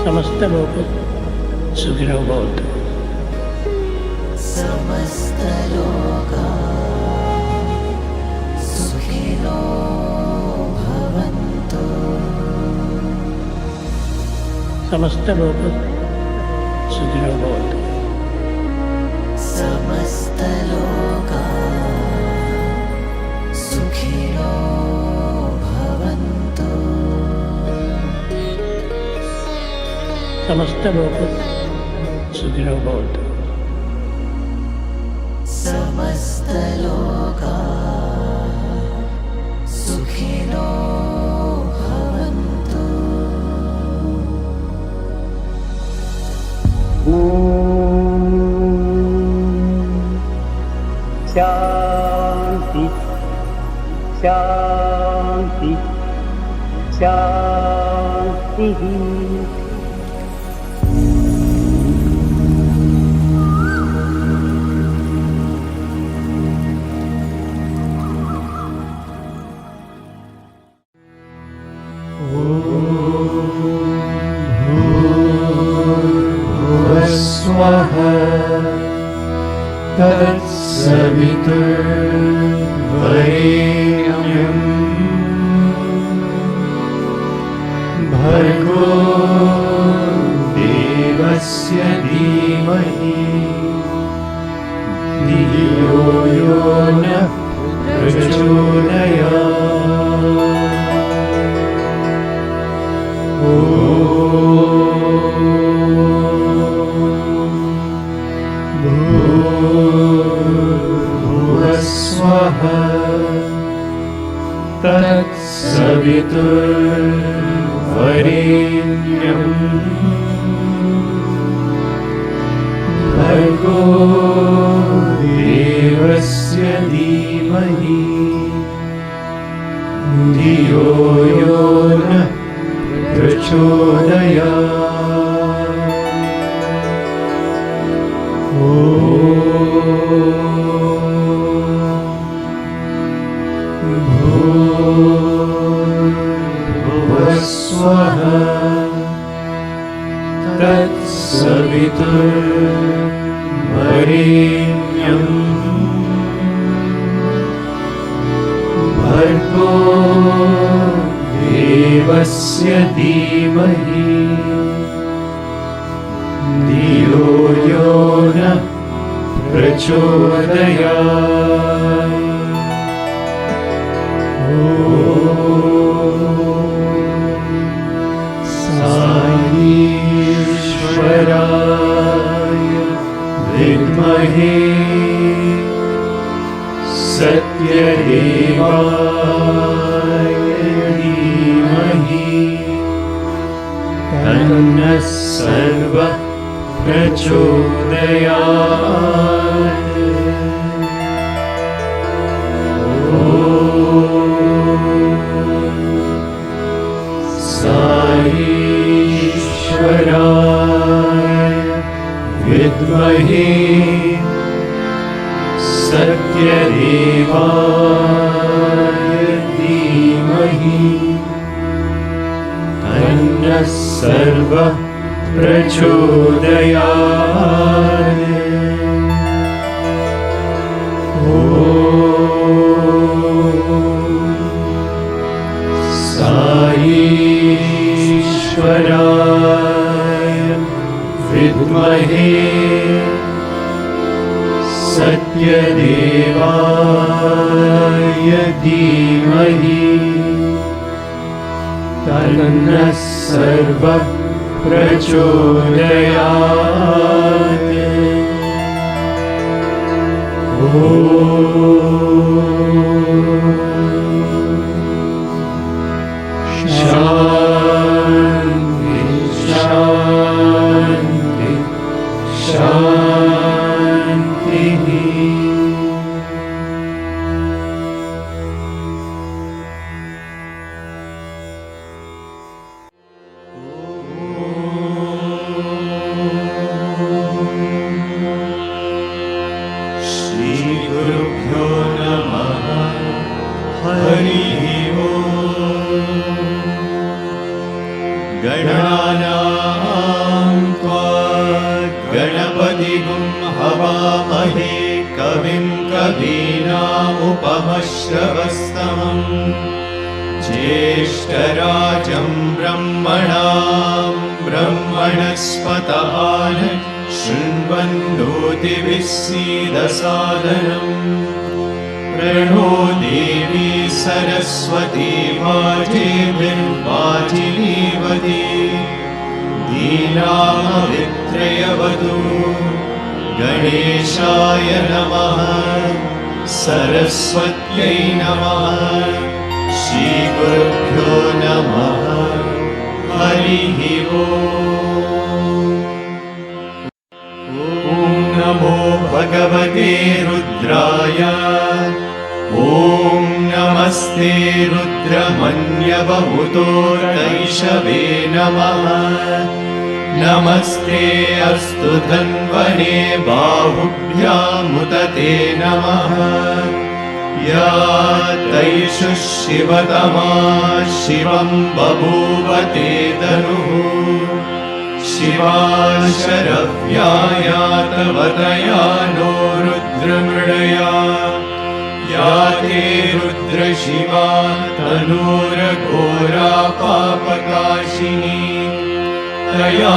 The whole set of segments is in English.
समस्त लोक सुखिनो भवन्तु। समस्त लोका सुखिनो भवन्तु। समस्त लोक सुखिनो भवन्तु। समस्त लोका सुखिनो भवन्तु। समस्त लोक सुखिनो भवन्तु। समस्त लोका सुखिनो भवन्तु। शांति शांति शांति। तत्सवितुर्वरेण्यं भर्गो देवस्य धीमहि धियो यो नः प्रचोदयात्। तत्सवितुर्वरेण्यं भर्गो देवस्य धीमहि धियो यो नः प्रचोदयात्। भूर्भुवस्सुवः तत्सवितुर्वरेण्यं भर्गो देवस्य धीमहि धियो यो नः प्रचोदयात्। साईश्वराय विद्महे सत्यदेवाय धीमहि तन्नः सर्वः प्रचोदयात्। साईश्वराय विद्महे सत्यदेवाय धीमहि तन्नः सर्वः प्रचोदयात्। साईश्वराय विद्महे सत्यदेवाय धीमहि तन्नः सर्वः प्रचोदयात्। शान्ति शान्ति शान्तिः। नमामहे कविं कवीनामुपमश्रवस्तमम् ज्येष्ठराजं ब्रह्मणां ब्रह्मणस्पत शृण्वन्नोतिभिस्सीदसादनम् प्रणो देवी सरस्वती वाजेभिर्वाजिनीवती दीनामवित्रयवतु गणेशाय नमः सरस्वत्यै नमः श्रीगुरुभ्यो नमः हरिः ओम्। ॐ नमो भगवते रुद्राय ॐ नमस्ते रुद्रमन्यवमुतोर्दैशवे नमः नमस्ते अस्तु धन्वने बाहुभ्यामुदते नमः या तैषु शिवतमा शिवं बभूवते तनुः शिवा शरव्याया तव तया नो रुद्रमृडया या ते रुद्रशिवा तनूरघोरा पापकाशिनी तया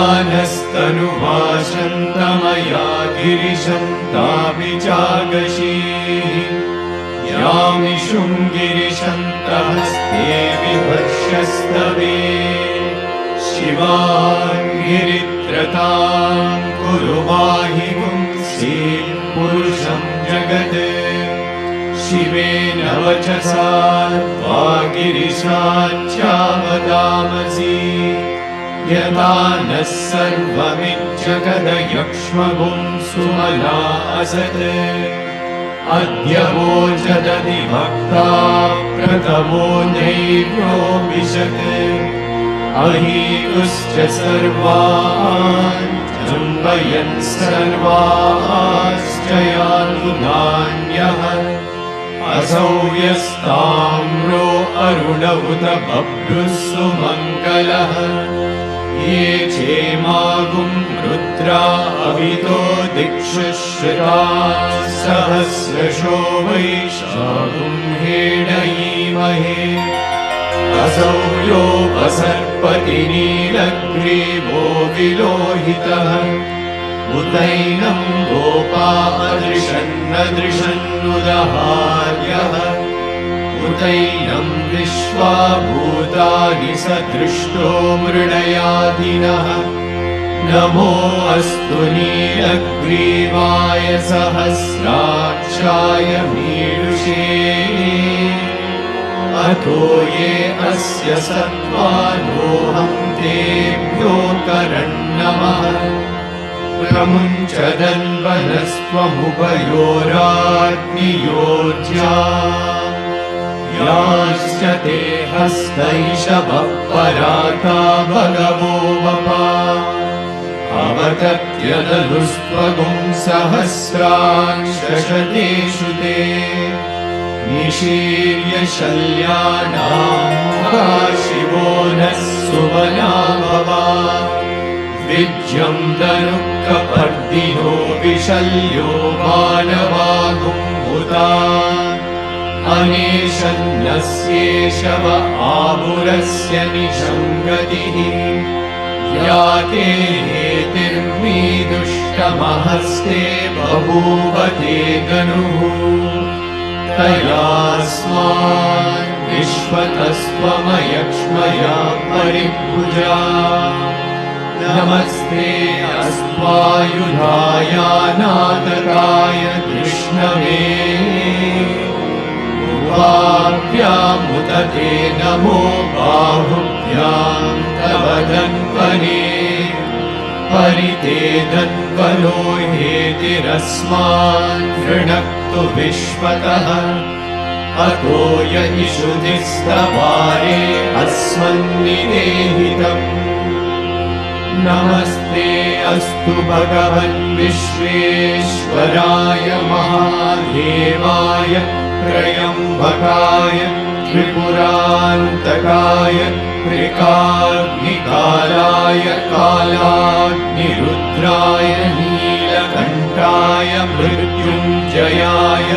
नस्तनुभाषन्तमया गिरिशं ताभिजागशीः यामिषुं गिरिशन्तहस्ते विभक्ष्यस्तवे शिवां गिरित्रतां कुरु माहि पुंसि पुरुषं जगत् शिवेन वचसा वागिरिशाच्चावदामसि यदा नः सर्वमिज्जगदयक्ष्मगुं सुमना असत् अद्य वोचदति भक्ता प्रथमो नैव्योऽभिषत् अहीतुश्च सर्वान् जम्बयन् सर्वाश्च यातु नान्यः असौ यस्ताम्रो अरुण उत बभ्रुः सुमङ्गलः ये चेमागुं रुद्रा अवितो दिक्षु श्रुताः सहस्रशो वैशाखुं हेडयीमहे असौ योपसर्पति नीलग्रीवो विलोहितः उतैनं गोपा अदृशन्नदृशन्नुदहार्यः उतैनं विश्वा भूतानि स दृष्टो मृडयादिनः नमो अस्तु नीलग्रीवाय सहस्राक्षाय मीडुषे अतो ये अस्य सत्त्वानोऽहं तेभ्यो करन्नमः प्रमुञ्चदन्वनस्त्वमुभयोराग्नियोज्या याश्च ते हस्तैषवः पराता भगवो वपा अवतत्यदनुस्त्वगुं सहस्रांशशतेषु ते निशीर्य शल्यानां शिवो नः सुमना भवा विज्यं दनुःखपर्दिनो विशल्यो मानवागुम्भुता अनेशन्नस्येषव आमुरस्य निशङ्गतिः या ते हेतिर्मीदुष्टमहस्ते बभूवते गनुः तयास्मान् विश्वतस्त्वमयक्ष्मया परिभुजा नमस्ते अस्त्वायुधायानादकाय कृष्णवे उवाभ्यामुदते नमो बाहुभ्यां तव धन्वने परिते धन्वनो हेतिरस्मान् वृणक्तु विश्वतः अतो य इषुधिस्तवारे अस्मन्निदेहितम् नमस्ते अस्तु भगवन् विश्वेश्वराय महादेवाय त्र्यम्बकाय त्रिपुरान्तकाय त्रिकाग्निकालाय कालाग्निरुद्राय नीलकण्ठाय मृत्युञ्जयाय जयाय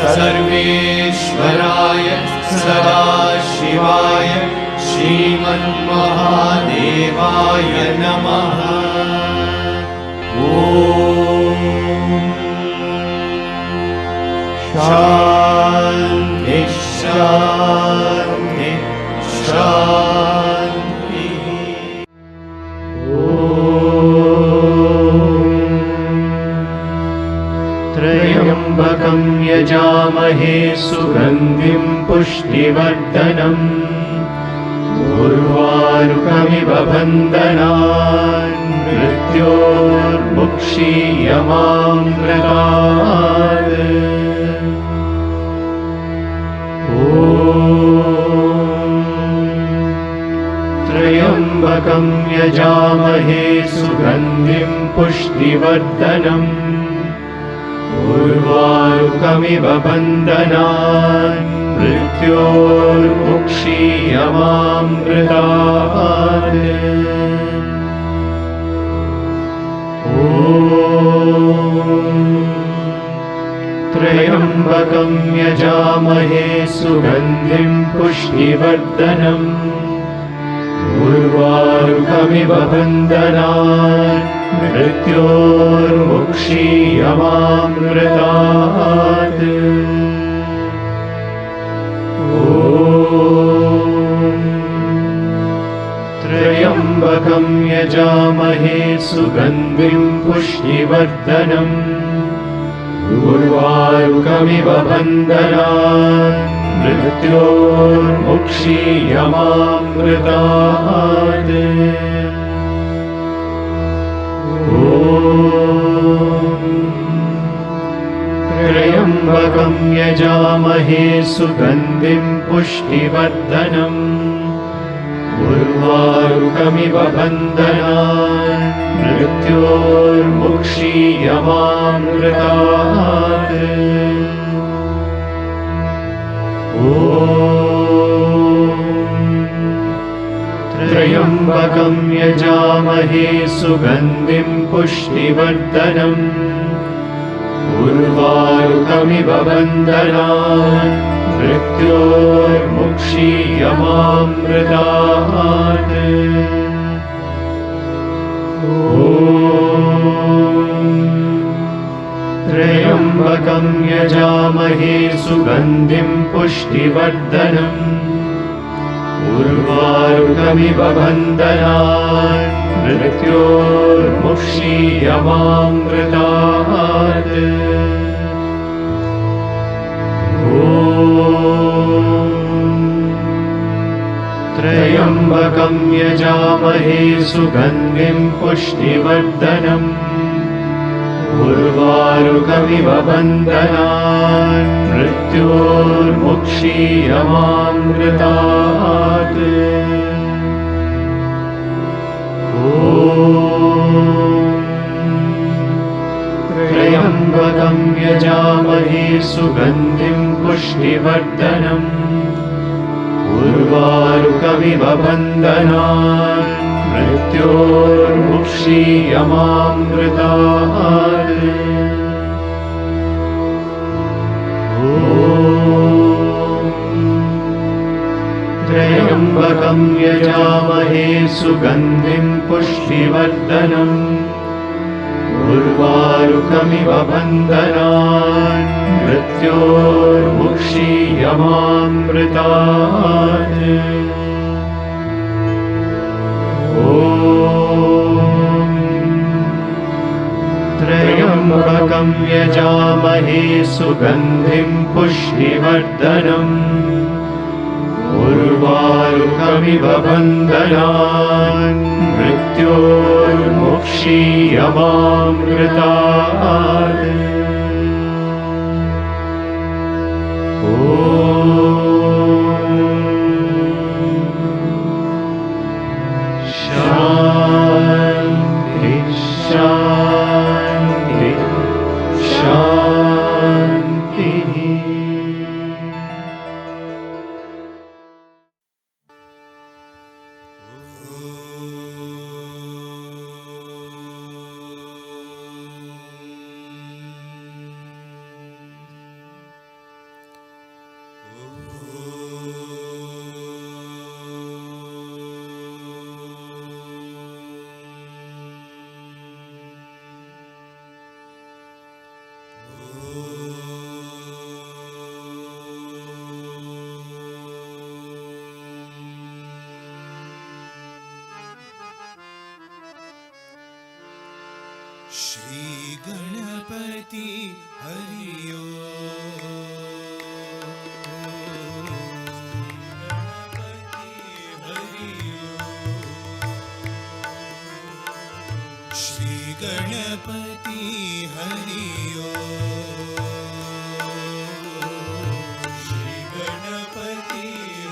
सर्वेश्वराय सदाशिवाय श्रीमन्महादेवाय नमः। ॐ शान्ति शान्ति शान्तिः। त्र्यम्बकं यजामहे सुगन्धिं पुष्टिवर्धनम् उर्वारुकमिव बन्धनान् मृत्योर्मुक्षीयमामृतात्। त्र्यम्बकं यजामहे सुगन्धिं पुष्टिवर्धनम् उर्वारुकमिव बन्धनान् मृत्योर्मुक्षीयमामृतात्। त्र्यम्बकं यजामहे सुगन्धिं पुष्टिवर्धनम् उर्वारुकमिव बन्धनान् मृत्योर्मुक्षीयमामृतात्। त्र्यम्बकं यजामहे सुगन्धिं पुष्टिवर्धनम् उर्वारुकमिव बन्धनान् मृत्योर्मुक्षीयमामृतात्। त्र्यम्बकं यजामहे सुगन्धिं पुष्टिवर्धनम् उर्वारुकमिव बन्धनान् मृत्योर्मुक्षीयमामृतात्। त्र्यम्बकं यजामहे सुगन्धिं पुष्टिवर्धनम् उर्वारुकमिव बन्धनान् मृत्योर्मुक्षीयमामृतात्। त्र्यम्बकं यजामहे सुगन्धिं पुष्टिवर्धनम् उर्वारुकमिव बन्धनान् मृत्योर्मुक्षीयमामृतात्। त्र्यम्बकं यजामहे सुगन्धिं पुष्टिवर्धनम् उर्वारुकमिव बन्धनान् मृत्योर्मुक्षीयमामृतात्। त्र्यम्बकं यजामहे सुगन्धिं पुष्टिवर्धनम् उर्वारुकमिव बन्धनान् मृत्योर्मुक्षीयमामृतात्। त्र्यम्बकं यजामहे सुगन्धिं पुष्टिवर्धनम् उर्वारुकमिव बन्धनान् मृत्योर्मुक्षीयमामृतात्। त्र्यम्बकं यजामहे सुगन्धिं पुष्टिवर्धनम् उर्वारुकमिव बन्धनान् मृत्योर्मुक्षीयमामृतात्। शान्ति शान्ति शान्तिः। श्री गणपति हरि श्री गणपति हरि श्री गणपति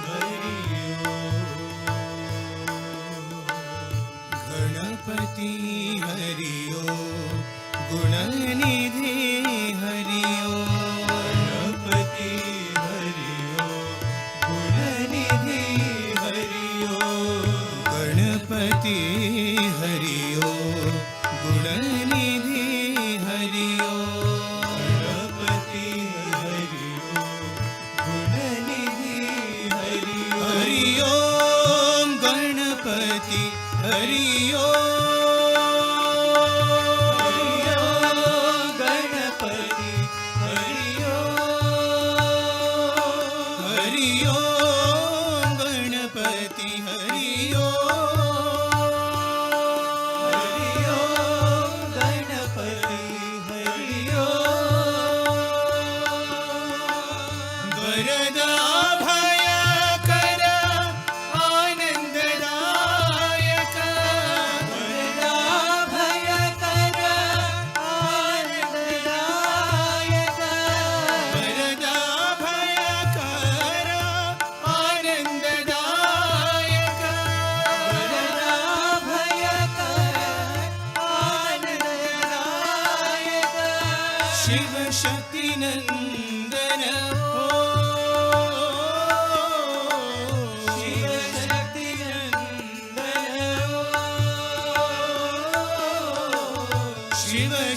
हरि गणपति हरि गुणनिधि हरि गणपति हरि गुणनिधि हरि गणपति हरि गुणनिधि हरि गणपति हरि गुणनिधि हरि हरि ओम गणपति हरि गणपति हरि हरि ओम गणपति हरि वरदा भयकर आनंददायक वरदा भयकर आनंददायक वरदा भयकर आनंददायक वरदा भयकर आनंददायक शिव शक्ति नंदन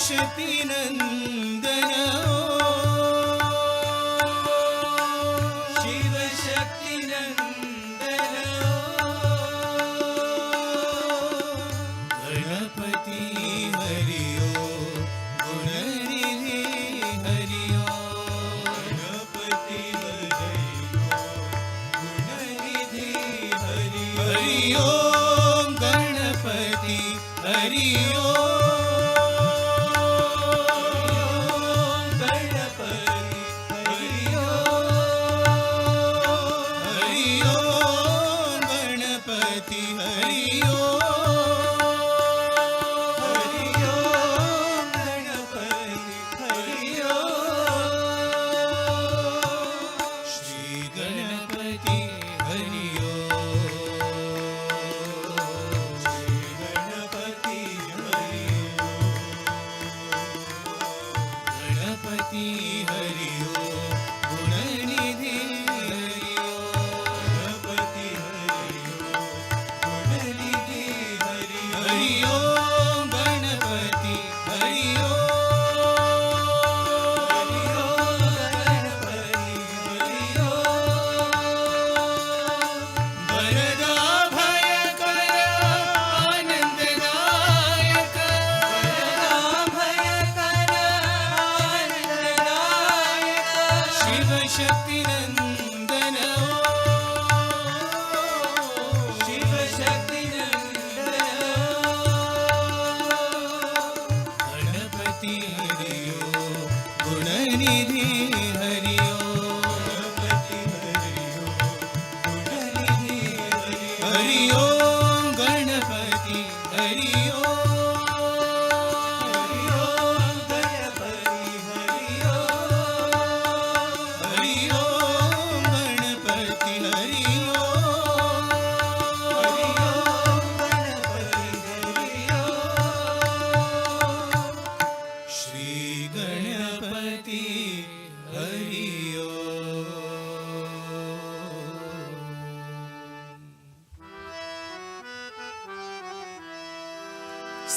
शक्ति नंदन शिव शक्ति नंदन गणपति हरि गुणनिधि हरि गणपति हरि गुणनिधि हरि हरि ओम गणपति हरि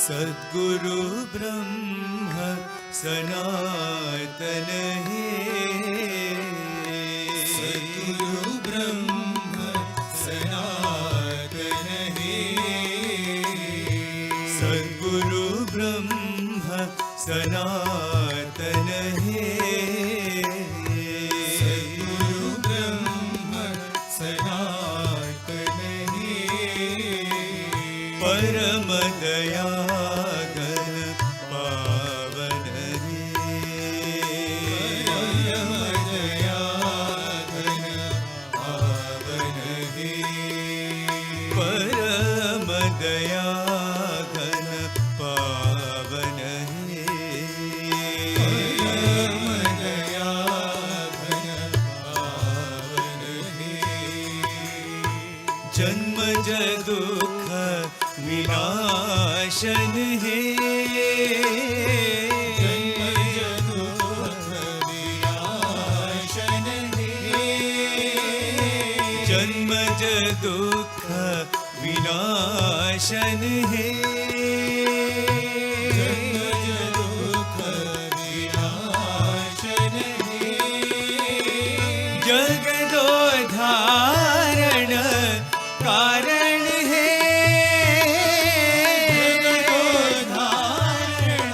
सद्गुरु ब्रह्म सनातन है सद्गुरु ब्रह्म सनातन है सद्गुरु ब्रह्म सनातन है सद्गुरु ब्रह्म सनातन है परम दया जन्मज दुख विनाशन है जन्मज दुख विनाशन है जन्मज दुख विनाशन है जन्मज दुख विनाशन है जगदोधारण कारण है जगदोधारण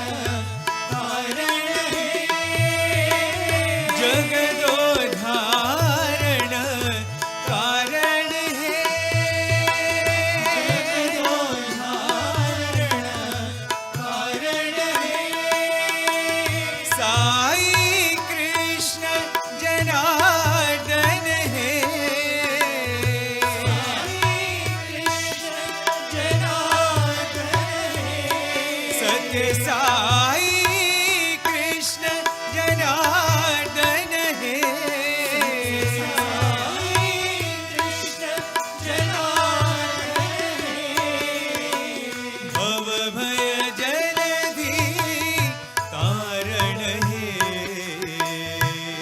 कारण है जगदोधारण कारण है साई कृष्ण जनार्दन है सत्य साई कृष्ण जनार्दन है भव भय जलधि तारण है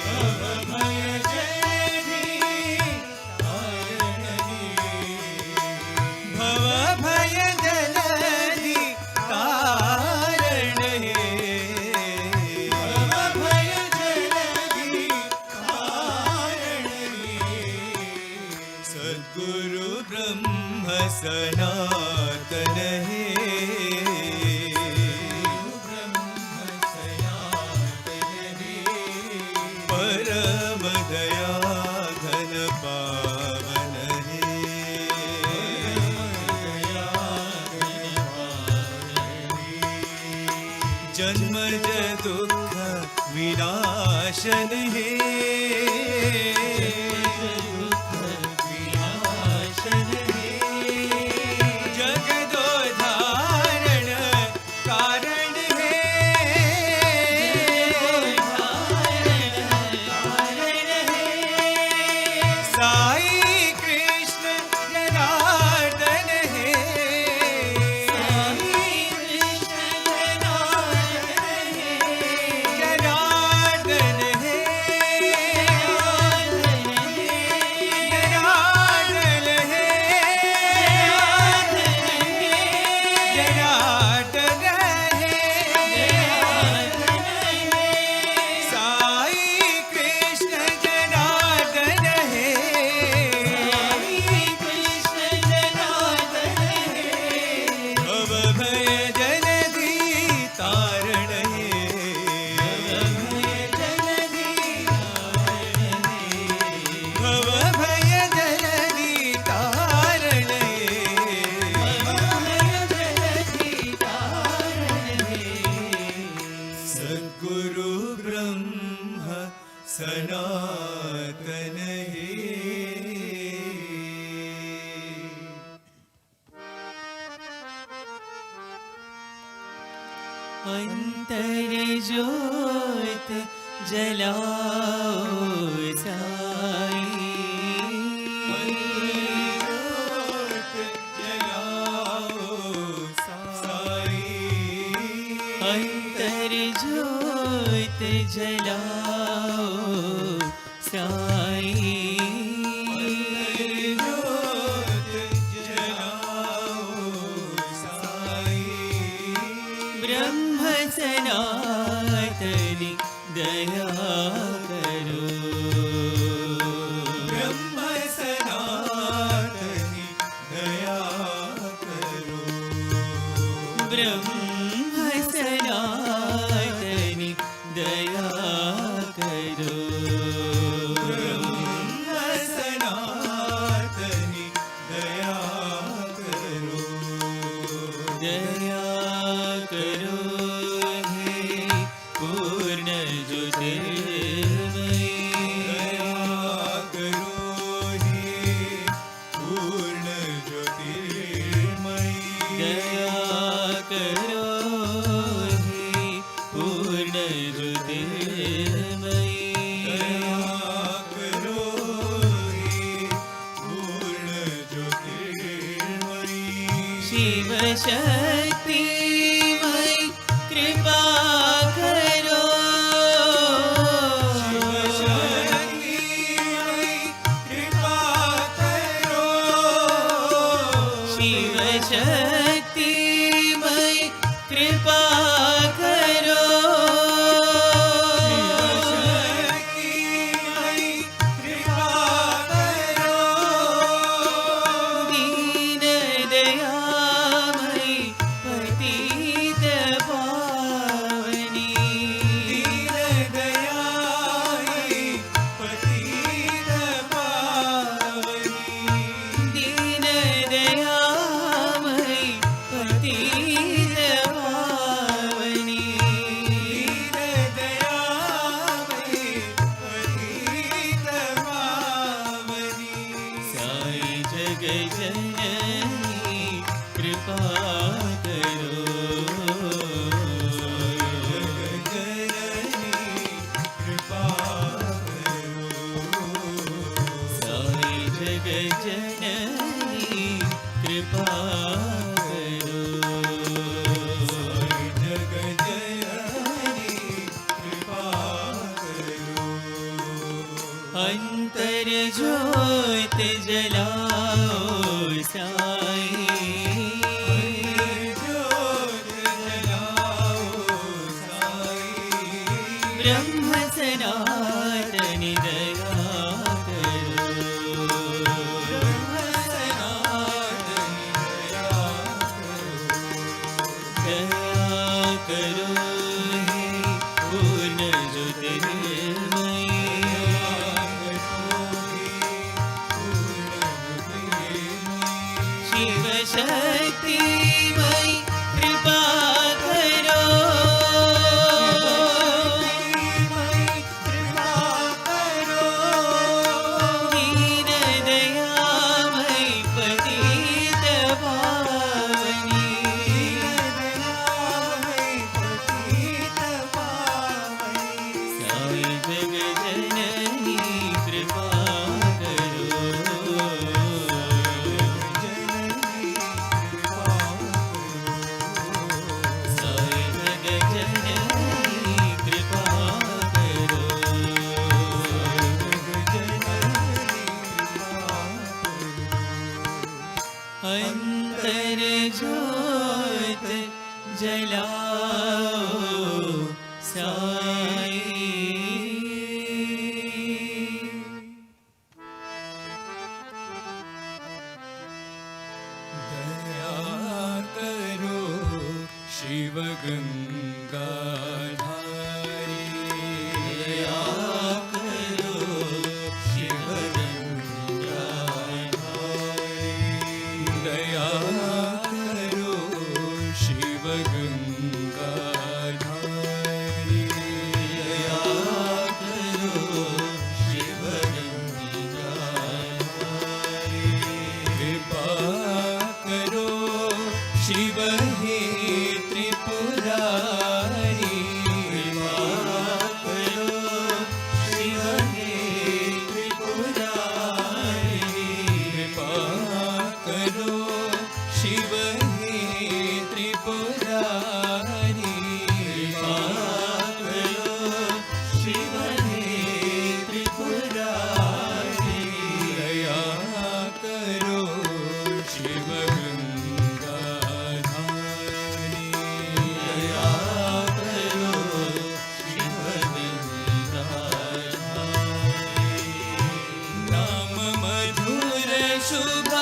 भव भय जलधि तारण है भव भय जलधि तारण है भव भय जलधि तारण है सद्गुरु ब्रह्म सनातन है परम दया घन पावन है जन्मज दुख विनाशन है जगदोधारण कारण है साई कृष्ण जनार्दन है जनार्दन है जनार्दन है जनार्दन है साई कृष्ण जनार्दन है भव भय जलधि तारण है भव भय जलधि तारण है सद्गुरु ब्रह्म सनातन है अंतर ज्योत जलाओ साई अंतर ज्योत जलाओ साई ब्रह्म सनातनि दया करो ब्रह्म सनातनि दया करो ब्रह्म सनातनि दया करो ब्रह्म सनातनि दया करो दया करो हे पूर्ण ज्योतिर्मयी दया करो हे पूर्ण ज्योतिर्मयी दया करो हे पूर्ण ज्योतिर्मयी दया करो हे पूर्ण ज्योतिर्मयी शिव शक्ति मई कृपा करो शिव शक्ति मई कृपा करो दीन दयामयी पतित पावनी दीन दयामयी पतित पावनी साई जग जननी कृपा साई जग जननी कृपा अंतर ज्योत जलाओ साई ब्रह्म सनातन दया करो हे पूर्ण ज्योतिर्मयी शिव शक्ति मई कृपा करो दीन दयामयी पतित पावनी साई जग जननी कृपा साई जग जननी कृपा अंतर ज्योत जलाओ साई दया करो शिव गंगाधारी दया करो शिव दया करो शिव गंगाधारी दया करो शिव कृपा करो शिव हे त्रिपुरारी कृपा करो शिव हे त्रिपुरारी कृपा करो शिव हे त्रिपुरारी कृपा करो शिव हे त्रिपुरारी दया करो शिव गंगाधारी दया करो शिव गंगाधारी नाम मधुर शुभ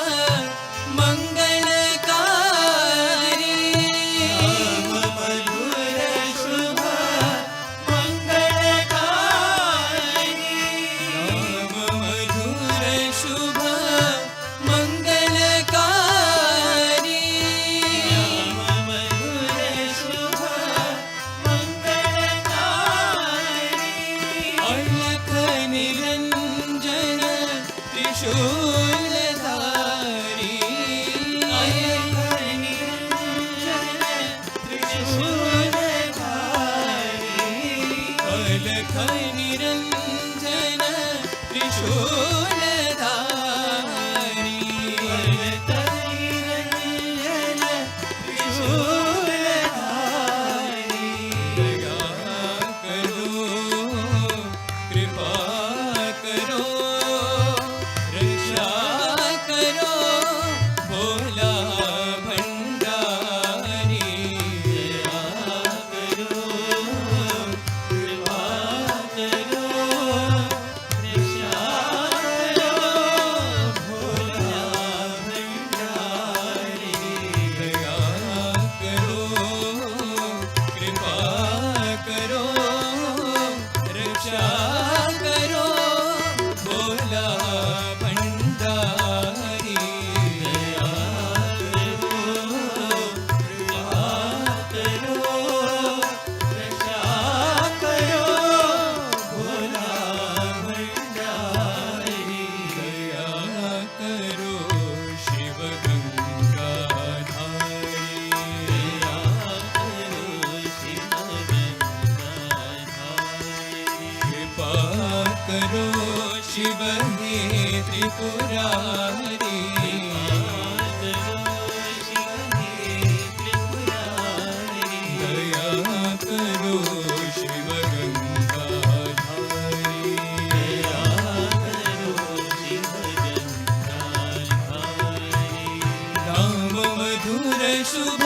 शुभ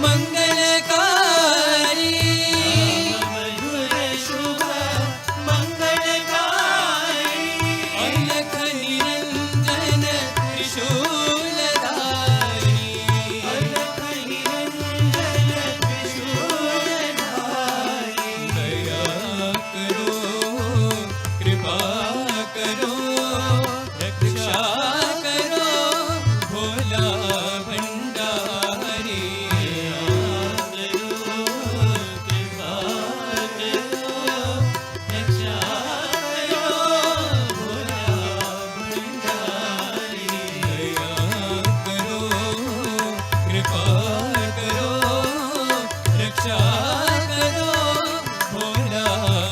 मंगलकारी मधुर शुभ मंगलकारी अलख निरंजन त्रिशूलधारी अलख निरंजन त्रिशूलधारी दया करो कृपा करो रक्षा करो भोला भंडारी कृपा करो रक्षा करो भोला भंडारी दया करो कृपा करो रक्षा करो भोला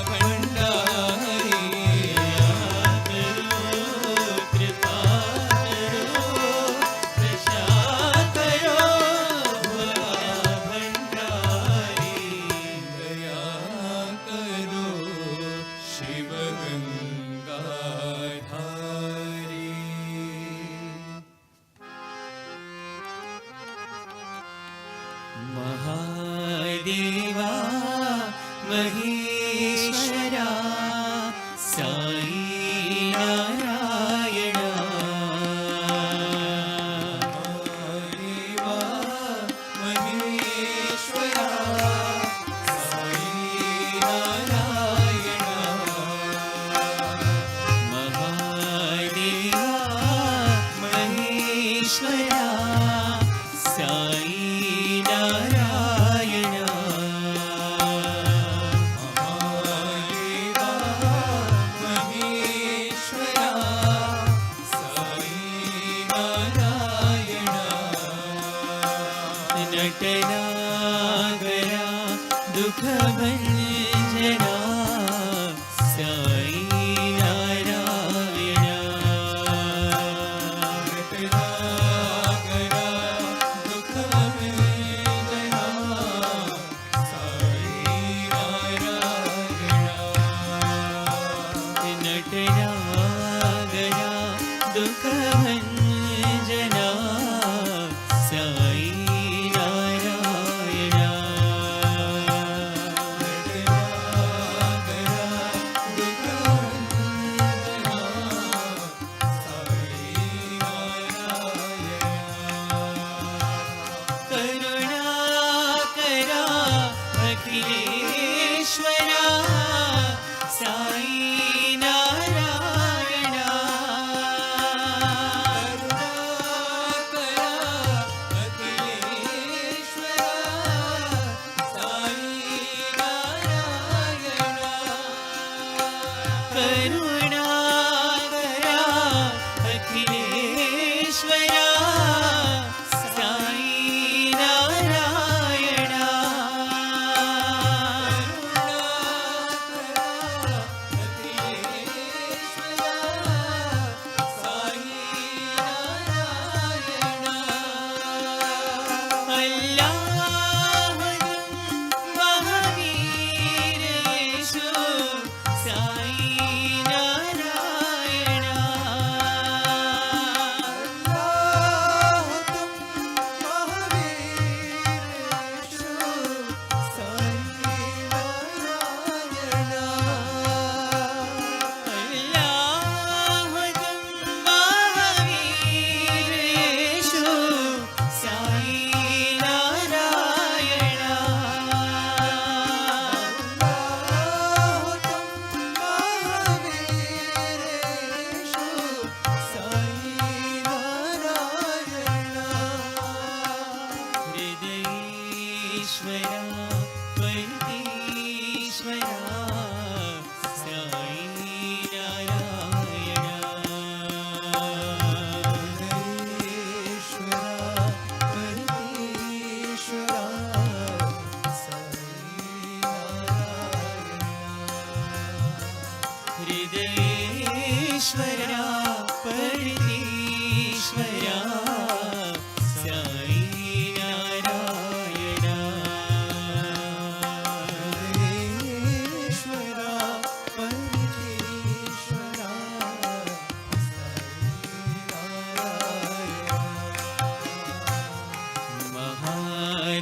भंडारी कृपा करो रक्षा करो भोला भंडारी दया करो शिव गंगाधारी महादेवा महेश्वरा साई नारायण देवा महेश्वरा साई नारायण महादेवा महेश्वरा साई नारायण महादेवा महेश्वरा साई नारायण नटनागरा दुख भंजना साई नारायण नटनागरा दुख भंजना साई नारायण नटनागरा दुख भंजना साई नारायण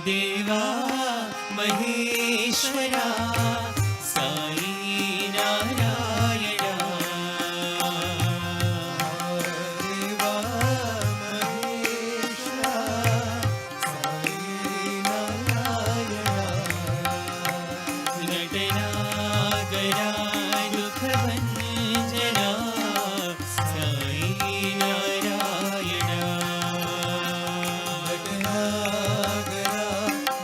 देवा महेश्वरा साई नारायणा देवा महेश्वरा साई नारायणा नटना गरा दुख भंजना साई नारायणा नटनागरा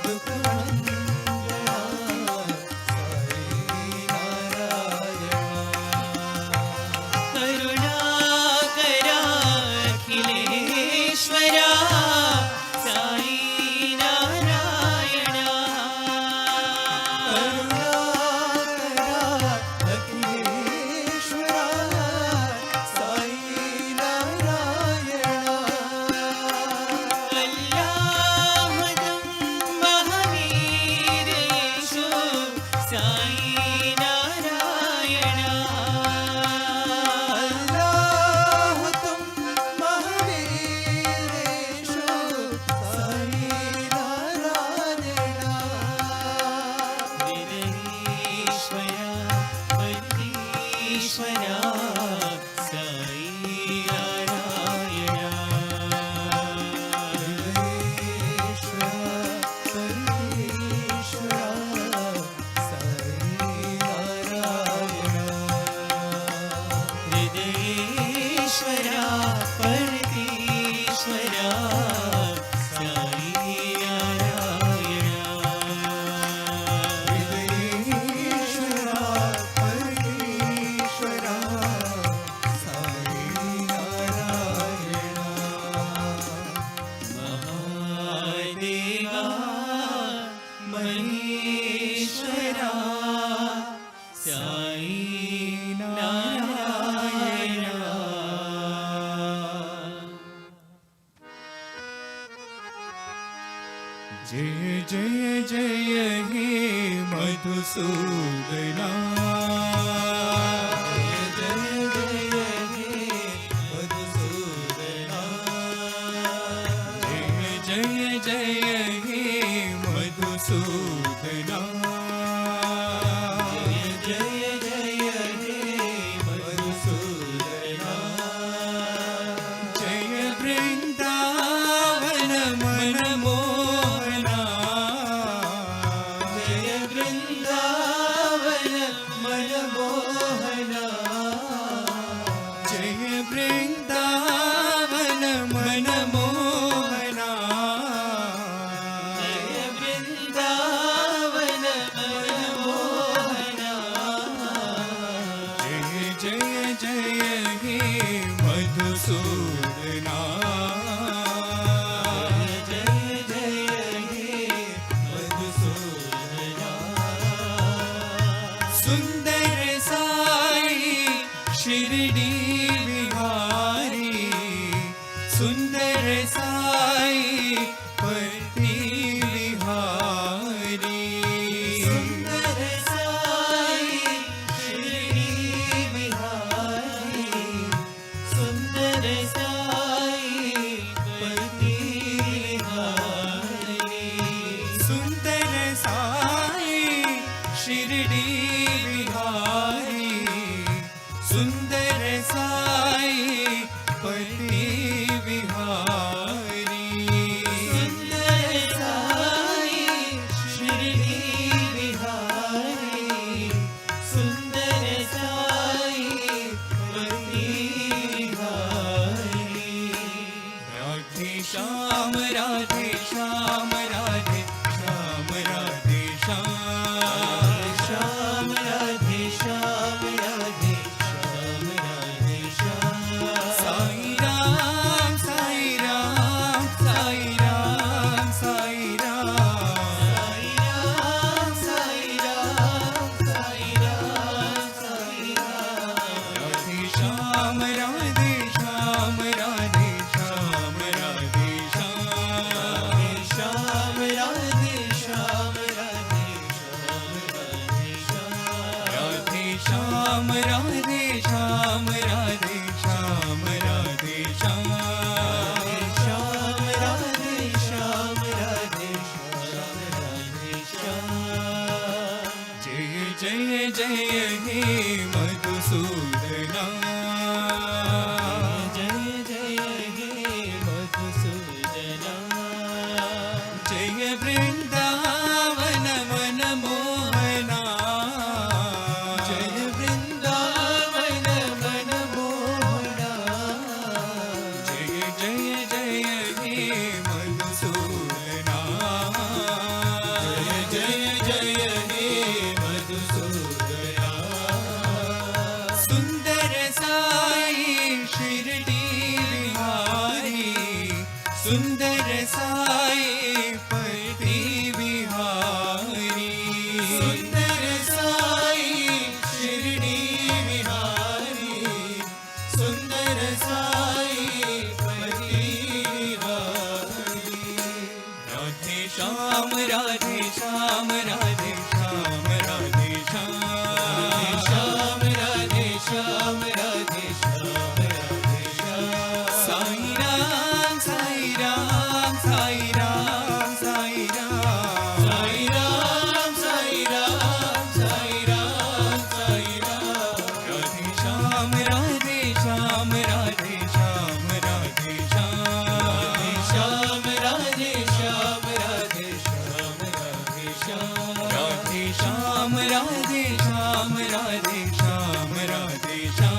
दुख भंजना साई नारायणा करुणाकरा अखिलेश्वरा साई नारायणा करुणाकरा अखिलेश्वरा साई नारायणा अल्लाहदं महावीरेषु साई नारायणा अल्लाह तुम महावीरेषु साई नारायणा विदईश्वरा पतीश्वरा साई नारायणा हृदयेश्वरा परमेश्वरा साई नारायणा हृदयेश्वरा परमेश्वरा साई नारायणा हृदयेश्वरा परमेश्वरा साई नारायणा महादेवा महेश्वरा साई नारायणा जय जय जय हे मधुसूदना जय जय हे मधुसूदना जय जय जय हे मधुसूदना जय जय हे मधुसूदना जय वृंदावन मनमोहना जय वृंदावन मनमोहना जय वृंदावन मनमोहना जय वृंदावन मनमोहना जय जय जय हे मधुसूदना जय जय हे मधुसूदना सुंदर साई शिरडी विहारी सुंदर साई पति विहारी सुंदर साई शिरडी बिहारी सुंदर साई पति बिहारी सुंदर साई शिरडी विहारी सुंदर साई पति विहारी सुंदर साई शिरडी बिहारी सुंदर साई पति बिहारी राधे श्याम राधे श्याम राधे श्याम राधे श्याम श्याम राधे श्याम राधे श्याम राधे श्याम साई राम साई राम साई राम साई राम साई राम साई राम साई राम राधे श्याम राधे श्याम राधे श्याम राधे श्याम श्याम जय हे मधुसूदना जय जय हे मधुसूदना जय वृंदावन मन मोहना जय वृंदावन मन मोहना जय जय जय हे मधुसूदना जय जय हे मधुसूदना सुंदर साई शिरडी बिहारी सुंदर साई पति बिहारी सुंदर साई शिरडी बिहारी सुंदर साई पति बिहारी राधे श्याम राधे श्याम राधे श्याम राधे श्याम श्याम राधे श्याम राधे श्याम राधे श्याम साई राम साई राम साई राम साई राम साई राम साई राम साई राम साई राम राधे श्याम राधे श्याम राधे श्याम राधे श्याम श्याम राधे श्याम राधे श्याम राधे श्याम राधे श्याम राधे श्याम राधे श्याम राधे श्याम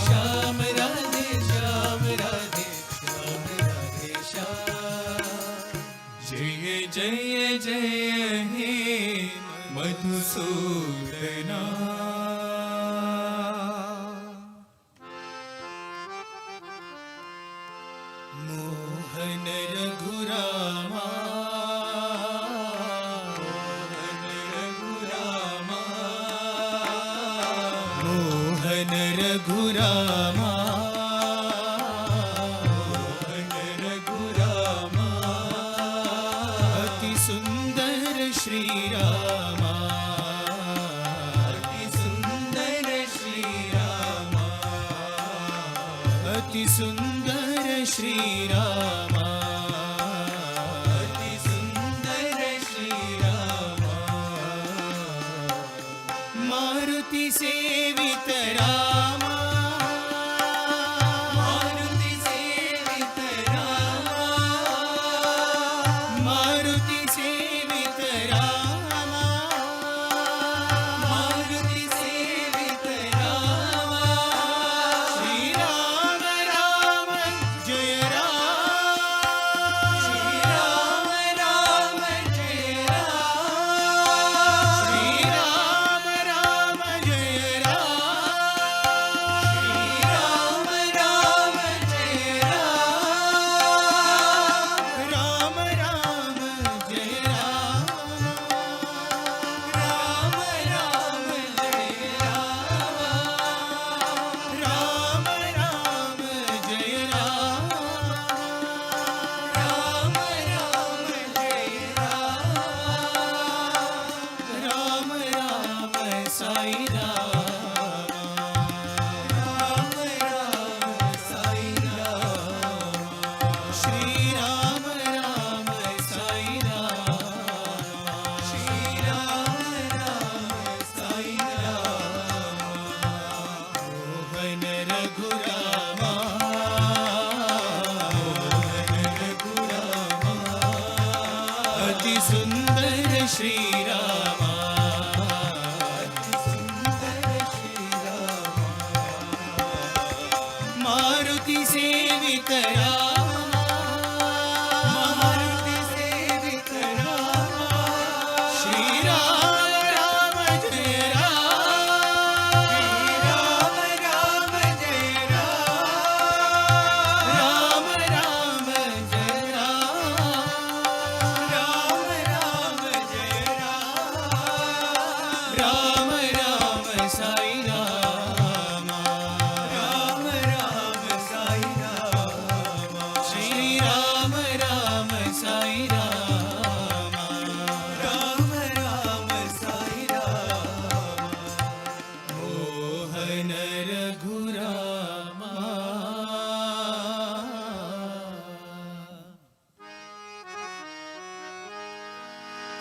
श्याम राधे श्याम राधे श्याम राधे श्याम जय जय जय हे मधुसूदना मोहन रघुरामा मोहन रघुरामा मोहन रघुरामा अति सुंदर श्री रामा अति सुंदर श्री रामा अति सुंदर श्री रामा अति सुंदर श्री रामा मारुति सेवित रामा मारुति सेवित रामा मारुति सेवित रामा मारुति सेवित रामा श्री राम राम जय राम श्री राम राम जय राम श्री राम राम जय राम श्री राम राम जय राम राम राम जय राम राम राम जय राम राम राम जय राम राम राम जय राम राम राम साई राम राम राम साई राम श्री राम राम साई राम श्री राम राम साई राम मोहन रघुरामा मोहन रघुरामा अति सुंदर श्री रामा अति सुंदर श्री रामा मारुति सेवित रामा मारुति सेवित रामा श्री राम राम जय राम श्री राम राम जय राम राम जय राम राम राम जय राम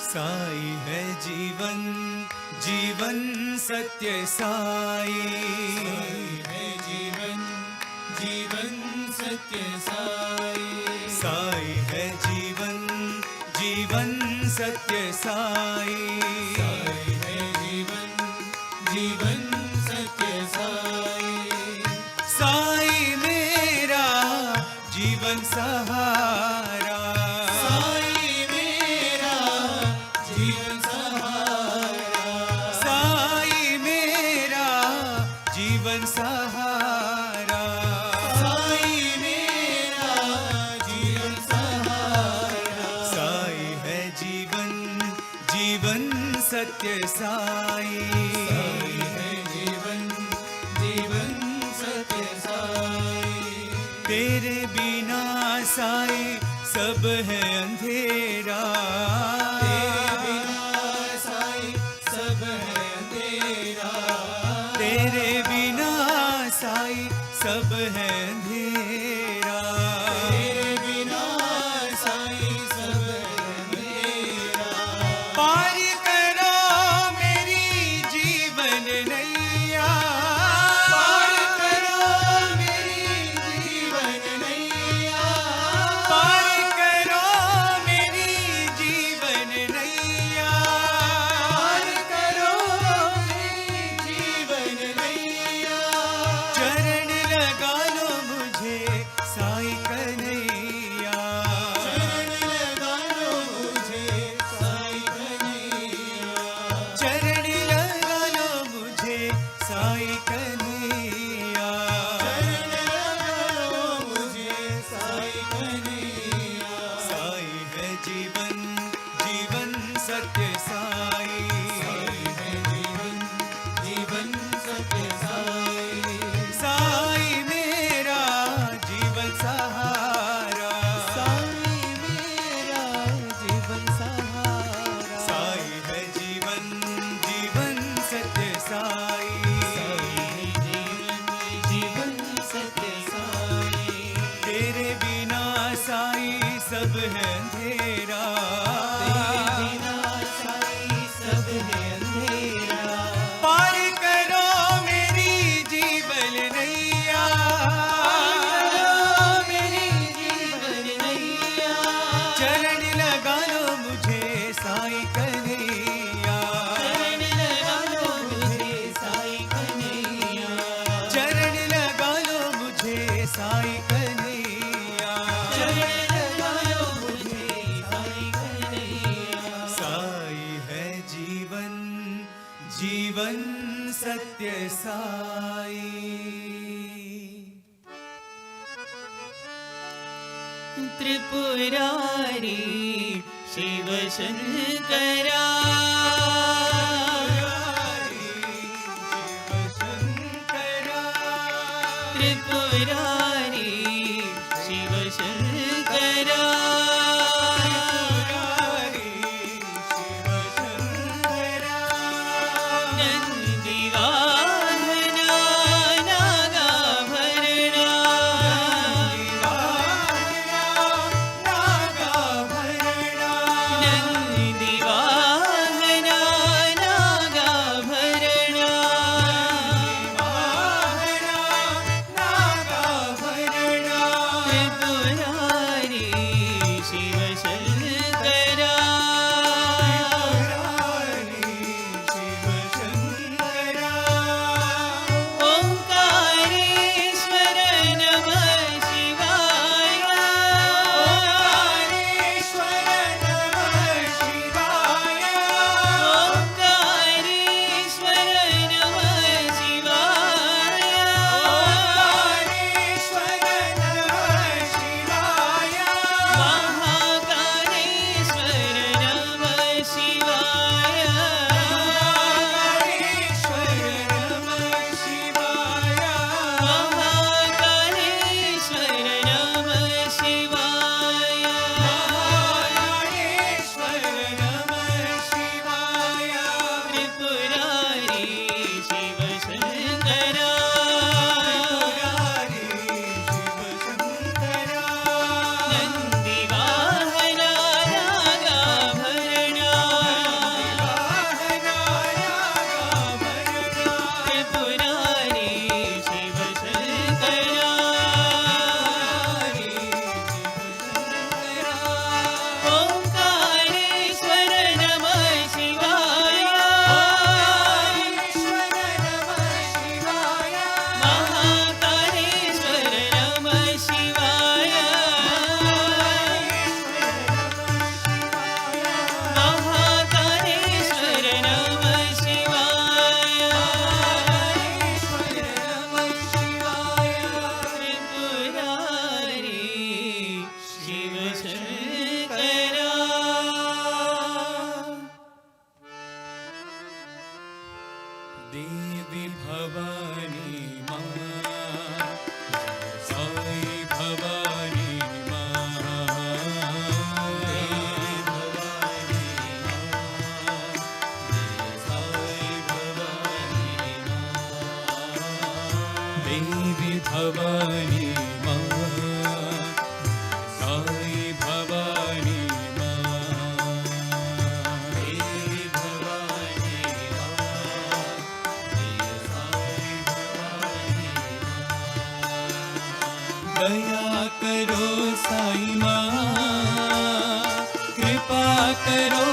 साई है जीवन, जीवन सत्य साई है जीवन, जीवन सत्य साई। साई है जीवन, जीवन सत्य साई है जीवन, जीवन सत्य साई। साई मेरा जीवन सहारा, साई मेरा जीवन सहारा, साई मेरा जीवन सहारा, साई मेरा जीवन सहारा। साई है जीवन, जीवन सत्य साई है जीवन, जीवन सत्य साई। तेरे बिना साई सब है अंधेरा, तेरे बिना साई सब है अंधेरा, तेरे बिना साई सब है अंधेरा, तेरे बिना साई सब है अंधेरा। पार करो मेरी जीवन नैया, पार करो मेरी जीवन नैया, पार करो मेरी जीवन नैया, पार करो मेरी जीवन नैया। चरण लगा लो मुझे साई कन्हैया, चरण लगा लो मुझे साई कन्हैया, चरण लगा लो मुझे साई कन्हैया, चरण लगा लो मुझे साई कन्हैया। साई है जीवन, जीवन सत्य साई है जीवन, जीवन सत्य साई। साई मेरा जीवन सहारा, साई मेरा जीवन सहारा। साई है जीवन, जीवन सत्य साई है जीवन, जीवन सत्य साई। तेरे बिना साई सब है अंधेरा, तेरे बिना साई सब है अंधेरा। पार करो मेरी जीवन नैया, पार करो मेरी जीवन नैया। चरण लगा लो मुझे साई कन्हैया, चरण लगा लो मुझे साई कन्हैया, चरण लगा लो मुझे साई कन्हैया, चरण लगा लो मुझे साई कन्हैया। साई है जीवन, जीवन सत्य साई। त्रिपुरारी शिव शंकरा, त्रिपुरारी शिव शंकरा, नंदीवाहना नागाभरणा, नंदीवाहना करो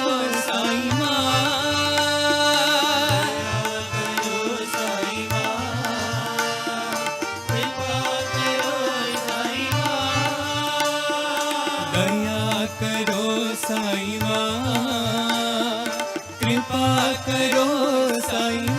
साईं कृपा करो साईं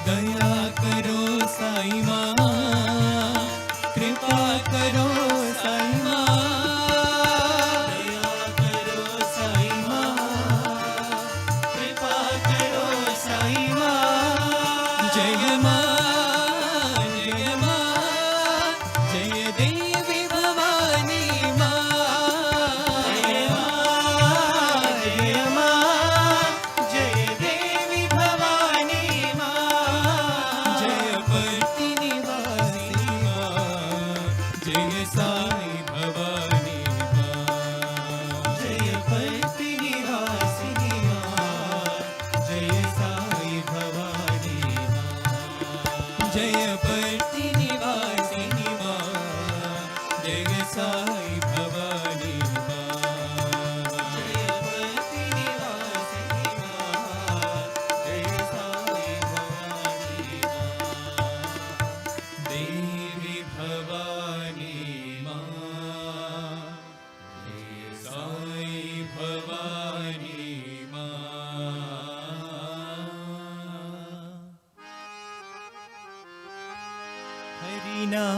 दया करो साईं कृपा करो साईं जय मां जय देवी भवानी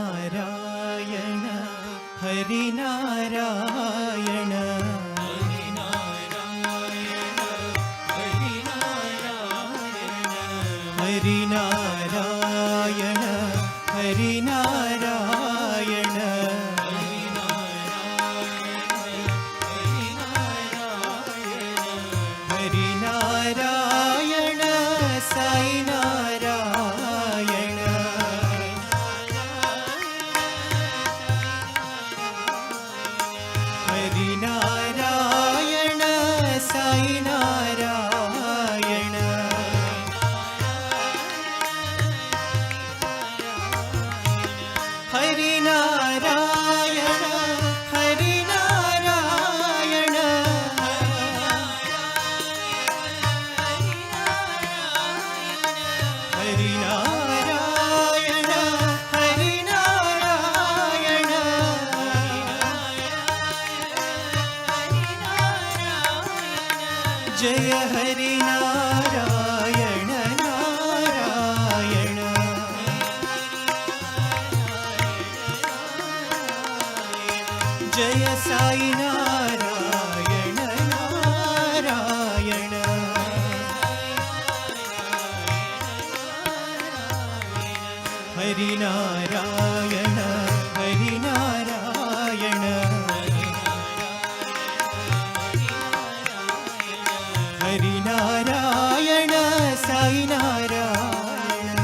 हरिनारायण हरिनारायण हरिनारायण हरिनारायण हरिनारायण साई नारायण हरिनारायण साई नारायण हरिनारायण हरिनारायण हरिनारायण हरिनारायण जय हरिनारायण नारायण जय Sai Narayan Narayan Harinarayan Harinarayan Harinarayan Sai Narayan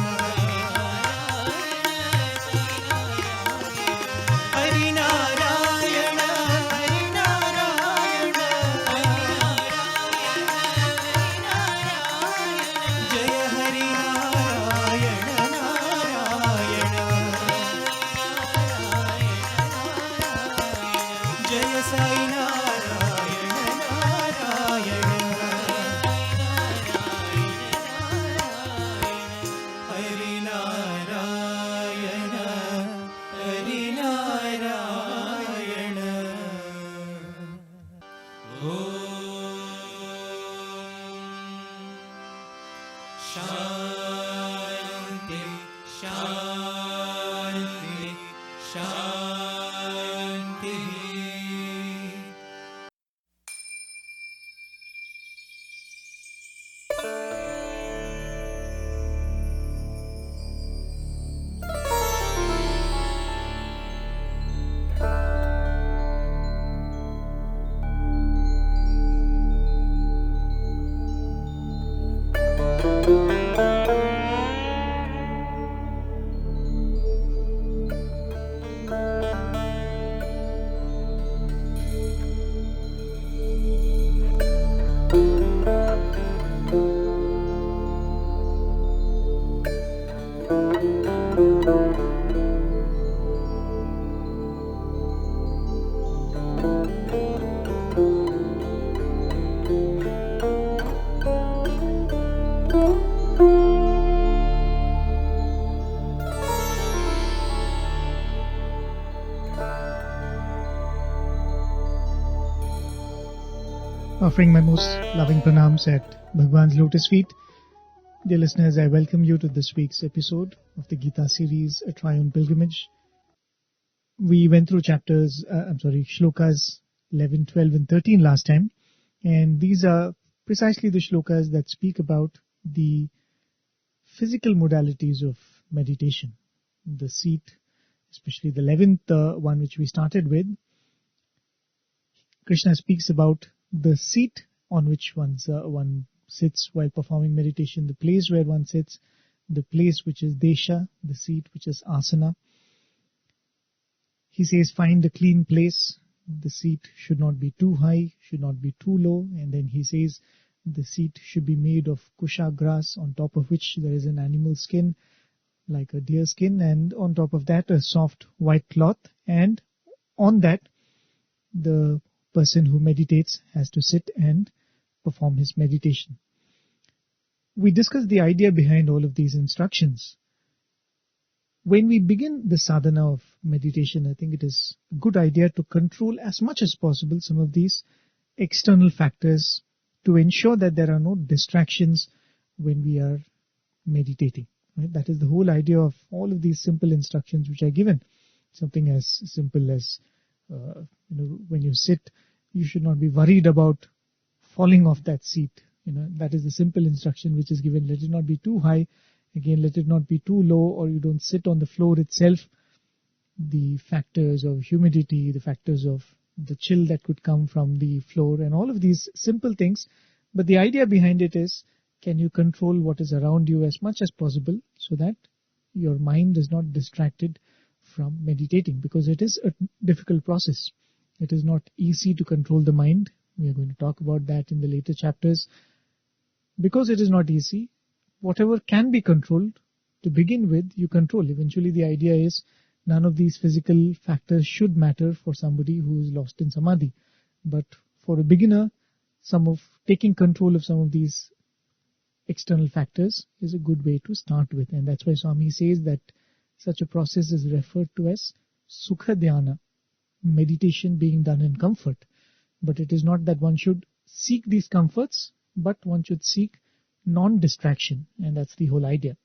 Hari Narayana. Shanti, Shanti, Shanti. Offering my most loving pranams at Bhagwan's lotus feet. Dear listeners, I welcome you to this week's episode of the Gita series, A Try on Pilgrimage. We went through shlokas 11, 12 and 13 last time. And these are precisely the shlokas that speak about the physical modalities of meditation. The seat, especially the 11th one which we started with, Krishna speaks about the seat on which one sits while performing meditation, the place where one sits, the place which is desha, the seat which is asana. He says, find a clean place. The seat should not be too high, should not be too low. And then he says, the seat should be made of kusha grass, on top of which there is an animal skin, like a deer skin, and on top of that a soft white cloth, and on that the person who meditates has to sit and perform his meditation. We discussed the idea behind all of these instructions. When we begin the sadhana of meditation, I think it is a good idea to control as much as possible some of these external factors to ensure that there are no distractions when we are meditating. Right? That is the whole idea of all of these simple instructions which are given. Something as simple as when you sit, you should not be worried about falling off that seat. That is the simple instruction which is given. Let it not be too high. Again, let it not be too low, or you don't sit on the floor itself. The factors of humidity, the factors of the chill that could come from the floor, and all of these simple things. But the idea behind it is, can you control what is around you as much as possible so that your mind is not distracted from meditating, because it is a difficult process. It is not easy to control the mind. We are going to talk about that in the later chapters. Because it is not easy, whatever can be controlled, to begin with, you control. Eventually the idea is none of these physical factors should matter for somebody who is lost in samadhi. But for a beginner, taking control of some of these external factors is a good way to start with. And that's why Swami says that such a process is referred to as sukha dhyana, meditation being done in comfort. But it is not that one should seek these comforts, but one should seek non-distraction, and that's the whole idea.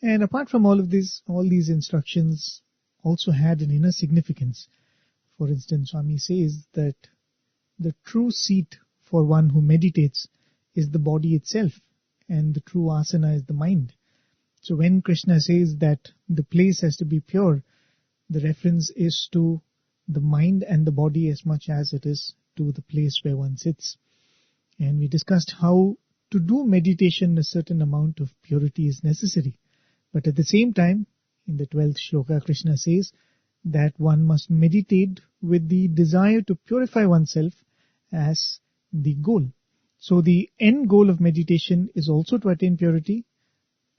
And apart from all these instructions also had an inner significance. For instance, Swami says that the true seat for one who meditates is the body itself, and the true asana is the mind. So when Krishna says that the place has to be pure, the reference is to the mind and the body as much as it is to the place where one sits. And we discussed how to do meditation, a certain amount of purity is necessary. But at the same time, in the 12th shloka, Krishna says that one must meditate with the desire to purify oneself as the goal. So the end goal of meditation is also to attain purity.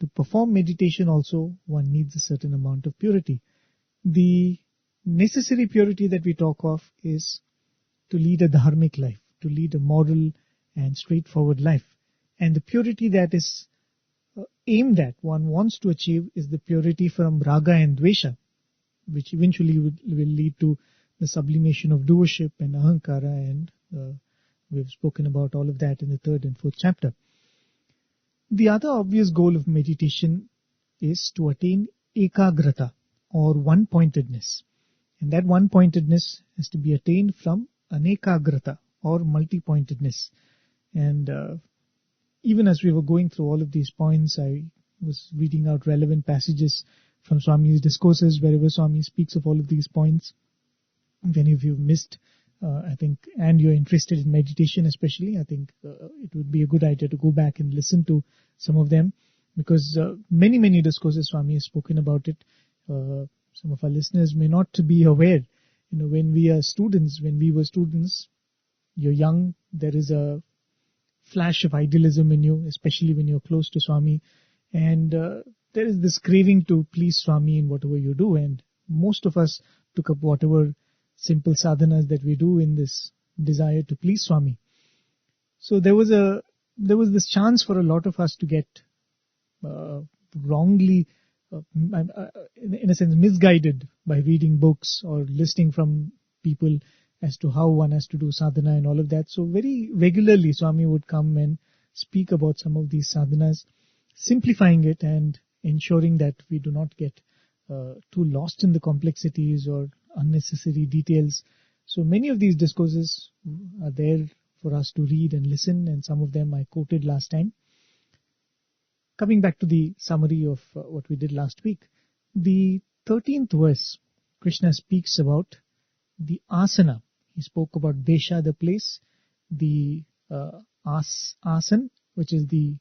To perform meditation also, one needs a certain amount of purity. The necessary purity that we talk of is to lead a dharmic life, to lead a moral and straightforward life. And the purity that is aimed at, one wants to achieve, is the purity from raga and dvesha, which eventually will lead to the sublimation of doership and ahankara, and we've spoken about all of that in the 3rd and 4th chapter. The other obvious goal of meditation is to attain ekagrata, or one-pointedness. And that one-pointedness has to be attained from anekagrata, or multi-pointedness. And even as we were going through all of these points, I was reading out relevant passages from Swami's discourses, wherever Swami speaks of all of these points. If any of you have missed, I think, and you're interested in meditation especially, I think it would be a good idea to go back and listen to some of them, because many discourses Swami has spoken about it. Some of our listeners may not be aware. When we were students, you're young, there is a flash of idealism in you, especially when you're close to Swami, and there is this craving to please Swami in whatever you do, and most of us took up whatever simple sadhanas that we do in this desire to please Swami. So there was this chance for a lot of us to get wrongly, in a sense, misguided by reading books or listening from people as to how one has to do sadhana and all of that. So very regularly Swami would come and speak about some of these sadhanas, simplifying it and ensuring that we do not get too lost in the complexities or unnecessary details. So many of these discourses are there for us to read and listen, and some of them I quoted last time. Coming back to the summary of what we did last week, the 13th verse, Krishna speaks about the asana. He spoke about desha, the place, the asan, which is the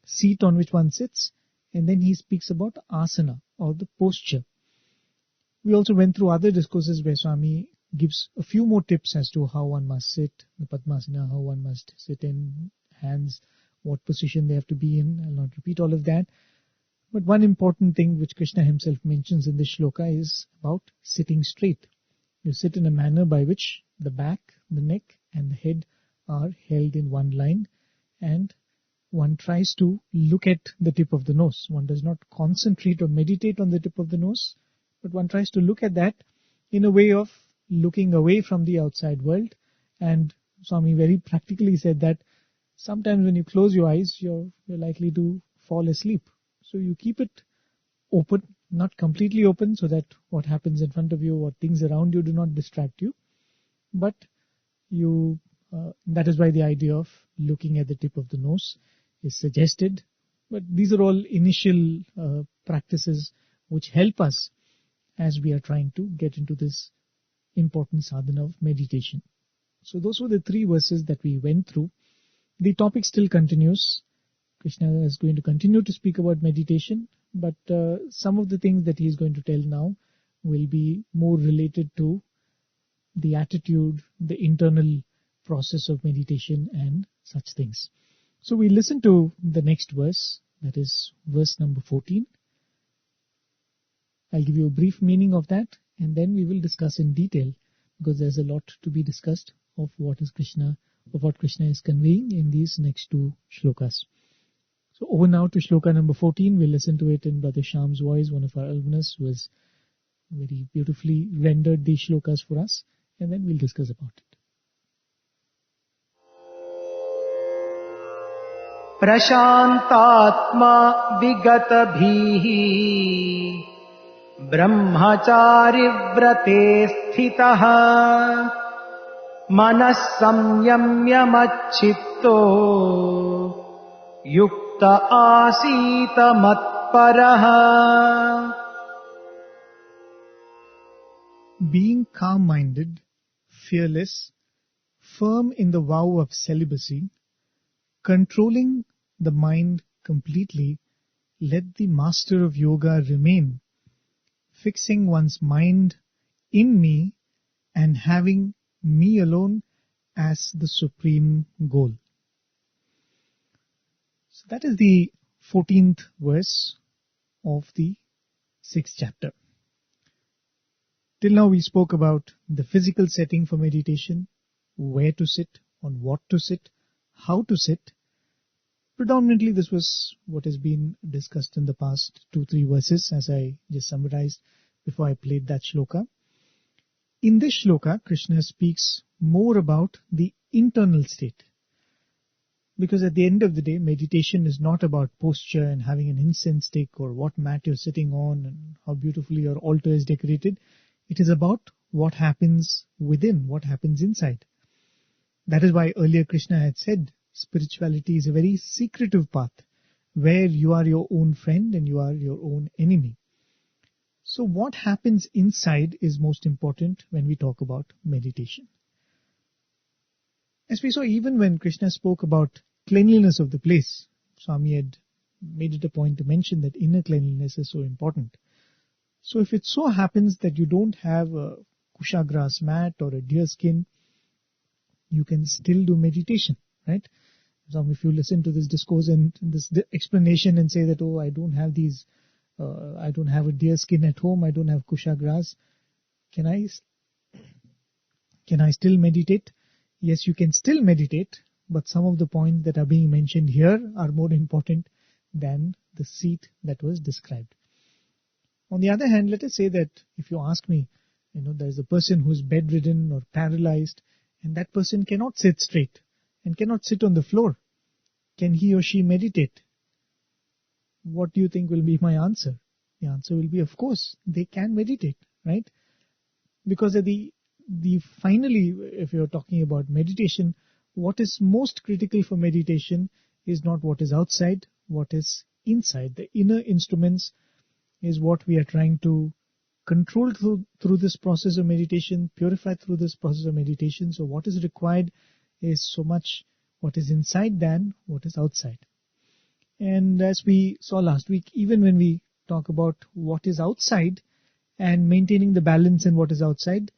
seat on which one sits, and then he speaks about asana, or the posture. We also went through other discourses where Swami gives a few more tips as to how one must sit, the Padmasana, how one must sit in, hands, what position they have to be in. I'll not repeat all of that. But one important thing which Krishna himself mentions in this shloka is about sitting straight. You sit in a manner by which the back, the neck and the head are held in one line, and one tries to look at the tip of the nose. One does not concentrate or meditate on the tip of the nose, but one tries to look at that in a way of looking away from the outside world. And Swami very practically said that sometimes when you close your eyes, you're likely to fall asleep. So you keep it open, not completely open, so that what happens in front of you, what things around you do not distract you. But that is why the idea of looking at the tip of the nose is suggested. But these are all initial practices which help us as we are trying to get into this important sadhana of meditation. So those were the 3 verses that we went through. The topic still continues. Krishna is going to continue to speak about meditation, but some of the things that he is going to tell now will be more related to the attitude, the internal process of meditation and such things. So we listen to the next verse, that is verse number 14. I'll give you a brief meaning of that, and then we will discuss in detail, because there's a lot to be discussed of what Krishna is conveying in these next 2 shlokas. So over now to shloka number 14. We'll listen to it in Brother Shyam's voice, one of our alumnus, who has very beautifully rendered these shlokas for us, and then we'll discuss about it. प्रशान्तात्मा विगतभीः ब्रह्मचारिव्रते स्थितः मनः संयम्य मच्चित्तो युक्त आसीत मत्परः. Being calm-minded, fearless, firm in the vow of celibacy, controlling the mind completely, let the master of yoga remain, fixing one's mind in me and having me alone as the supreme goal. So that is the 14th verse of the 6th chapter. Till now we spoke about the physical setting for meditation, where to sit, on what to sit, how to sit. Predominantly, this was what has been discussed in the past 2-3 verses, as I just summarized before I played that shloka. In this shloka, Krishna speaks more about the internal state. Because at the end of the day, meditation is not about posture and having an incense stick or what mat you're sitting on and how beautifully your altar is decorated. It is about what happens within, what happens inside. That is why earlier Krishna had said, spirituality is a very secretive path, where you are your own friend and you are your own enemy. So what happens inside is most important when we talk about meditation. As we saw, even when Krishna spoke about cleanliness of the place, Swami had made it a point to mention that inner cleanliness is so important. So if it so happens that you don't have a kusha grass mat or a deer skin, you can still do meditation, right? So if you listen to this discourse and this explanation and say that, oh, I don't have a deer skin at home, I don't have kusha grass, can I still meditate? Yes, you can still meditate, but some of the points that are being mentioned here are more important than the seat that was described. On the other hand, let us say that if you ask me, there's a person who's bedridden or paralyzed, and that person cannot sit straight and cannot sit on the floor. Can he or she meditate? What do you think will be my answer? The answer will be, of course, they can meditate, right? Because finally, if you're talking about meditation, what is most critical for meditation is not what is outside, what is inside. The inner instruments is what we are trying to control through this process of meditation, purify through this process of meditation. So what is required is so much what is inside than what is outside. And as we saw last week, even when we talk about what is outside and maintaining the balance in what is outside,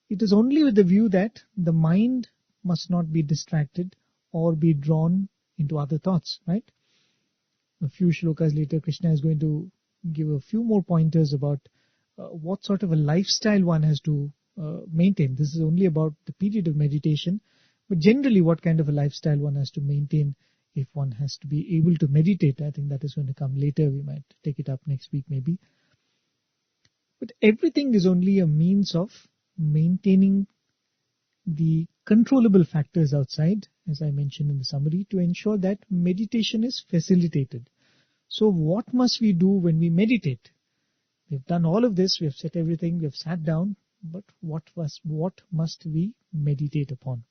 it is only with the view that the mind must not be distracted or be drawn into other thoughts, right? A few shlokas later, Krishna is going to give a few more pointers about what sort of a lifestyle one has to maintain. This is only about the period of meditation, but generally what kind of a lifestyle one has to maintain if one has to be able to meditate. I think that is going to come later. We might take it up next week maybe. But everything is only a means of maintaining the controllable factors outside, as I mentioned in the summary, to ensure that meditation is facilitated. So what must we do when we meditate? We've done all of this, we have set everything, we have sat down, but what must we meditate upon?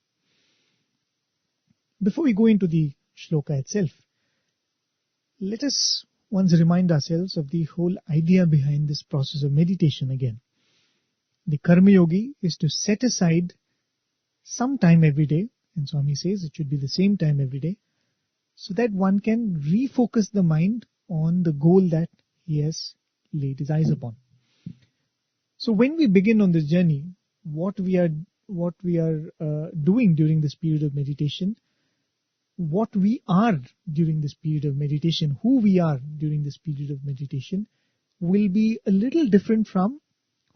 Before we go into the shloka itself, let us once remind ourselves of the whole idea behind this process of meditation again. The Karma Yogi is to set aside some time every day, and Swami says it should be the same time every day, so that one can refocus the mind on the goal that he has laid his eyes upon. So when we begin on this journey, what we are doing during this period of meditation, what we are during this period of meditation, who we are during this period of meditation, will be a little different from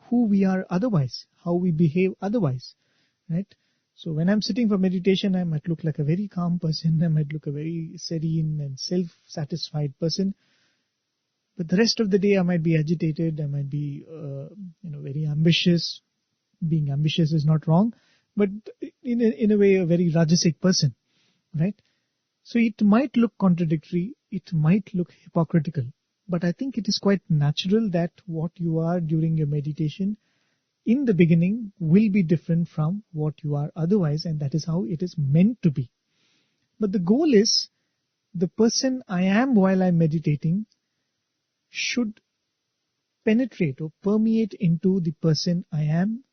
who we are otherwise, how we behave otherwise, right? So when I'm sitting for meditation, I might look like a very calm person, I might look a very serene and self-satisfied person, but the rest of the day I might be agitated, I might be very ambitious. Being ambitious is not wrong, but in a way a very rajasic person, right? So it might look contradictory, it might look hypocritical, but I think it is quite natural that what you are during your meditation in the beginning will be different from what you are otherwise, and that is how it is meant to be. But the goal is the person I am while I'm meditating should penetrate or permeate into the person I am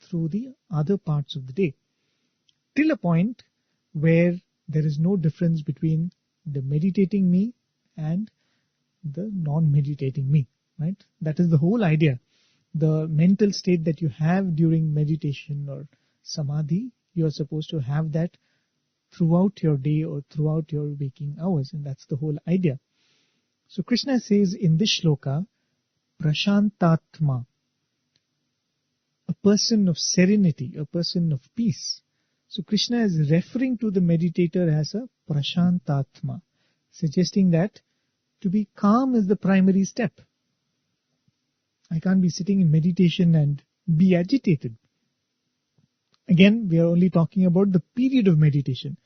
through the other parts of the day, till a point where there is no difference between the meditating me and the non-meditating me, right? That is the whole idea. The mental state that you have during meditation or samadhi, you are supposed to have that throughout your day or throughout your waking hours, and that's the whole idea. So Krishna says in this shloka, Prashantatma, a person of serenity, a person of peace. So Krishna is referring to the meditator as a Prashantatma. suggesting that to be calm is the primary step. I can't be sitting in meditation and be agitated. Again, we are only talking about the period of meditation,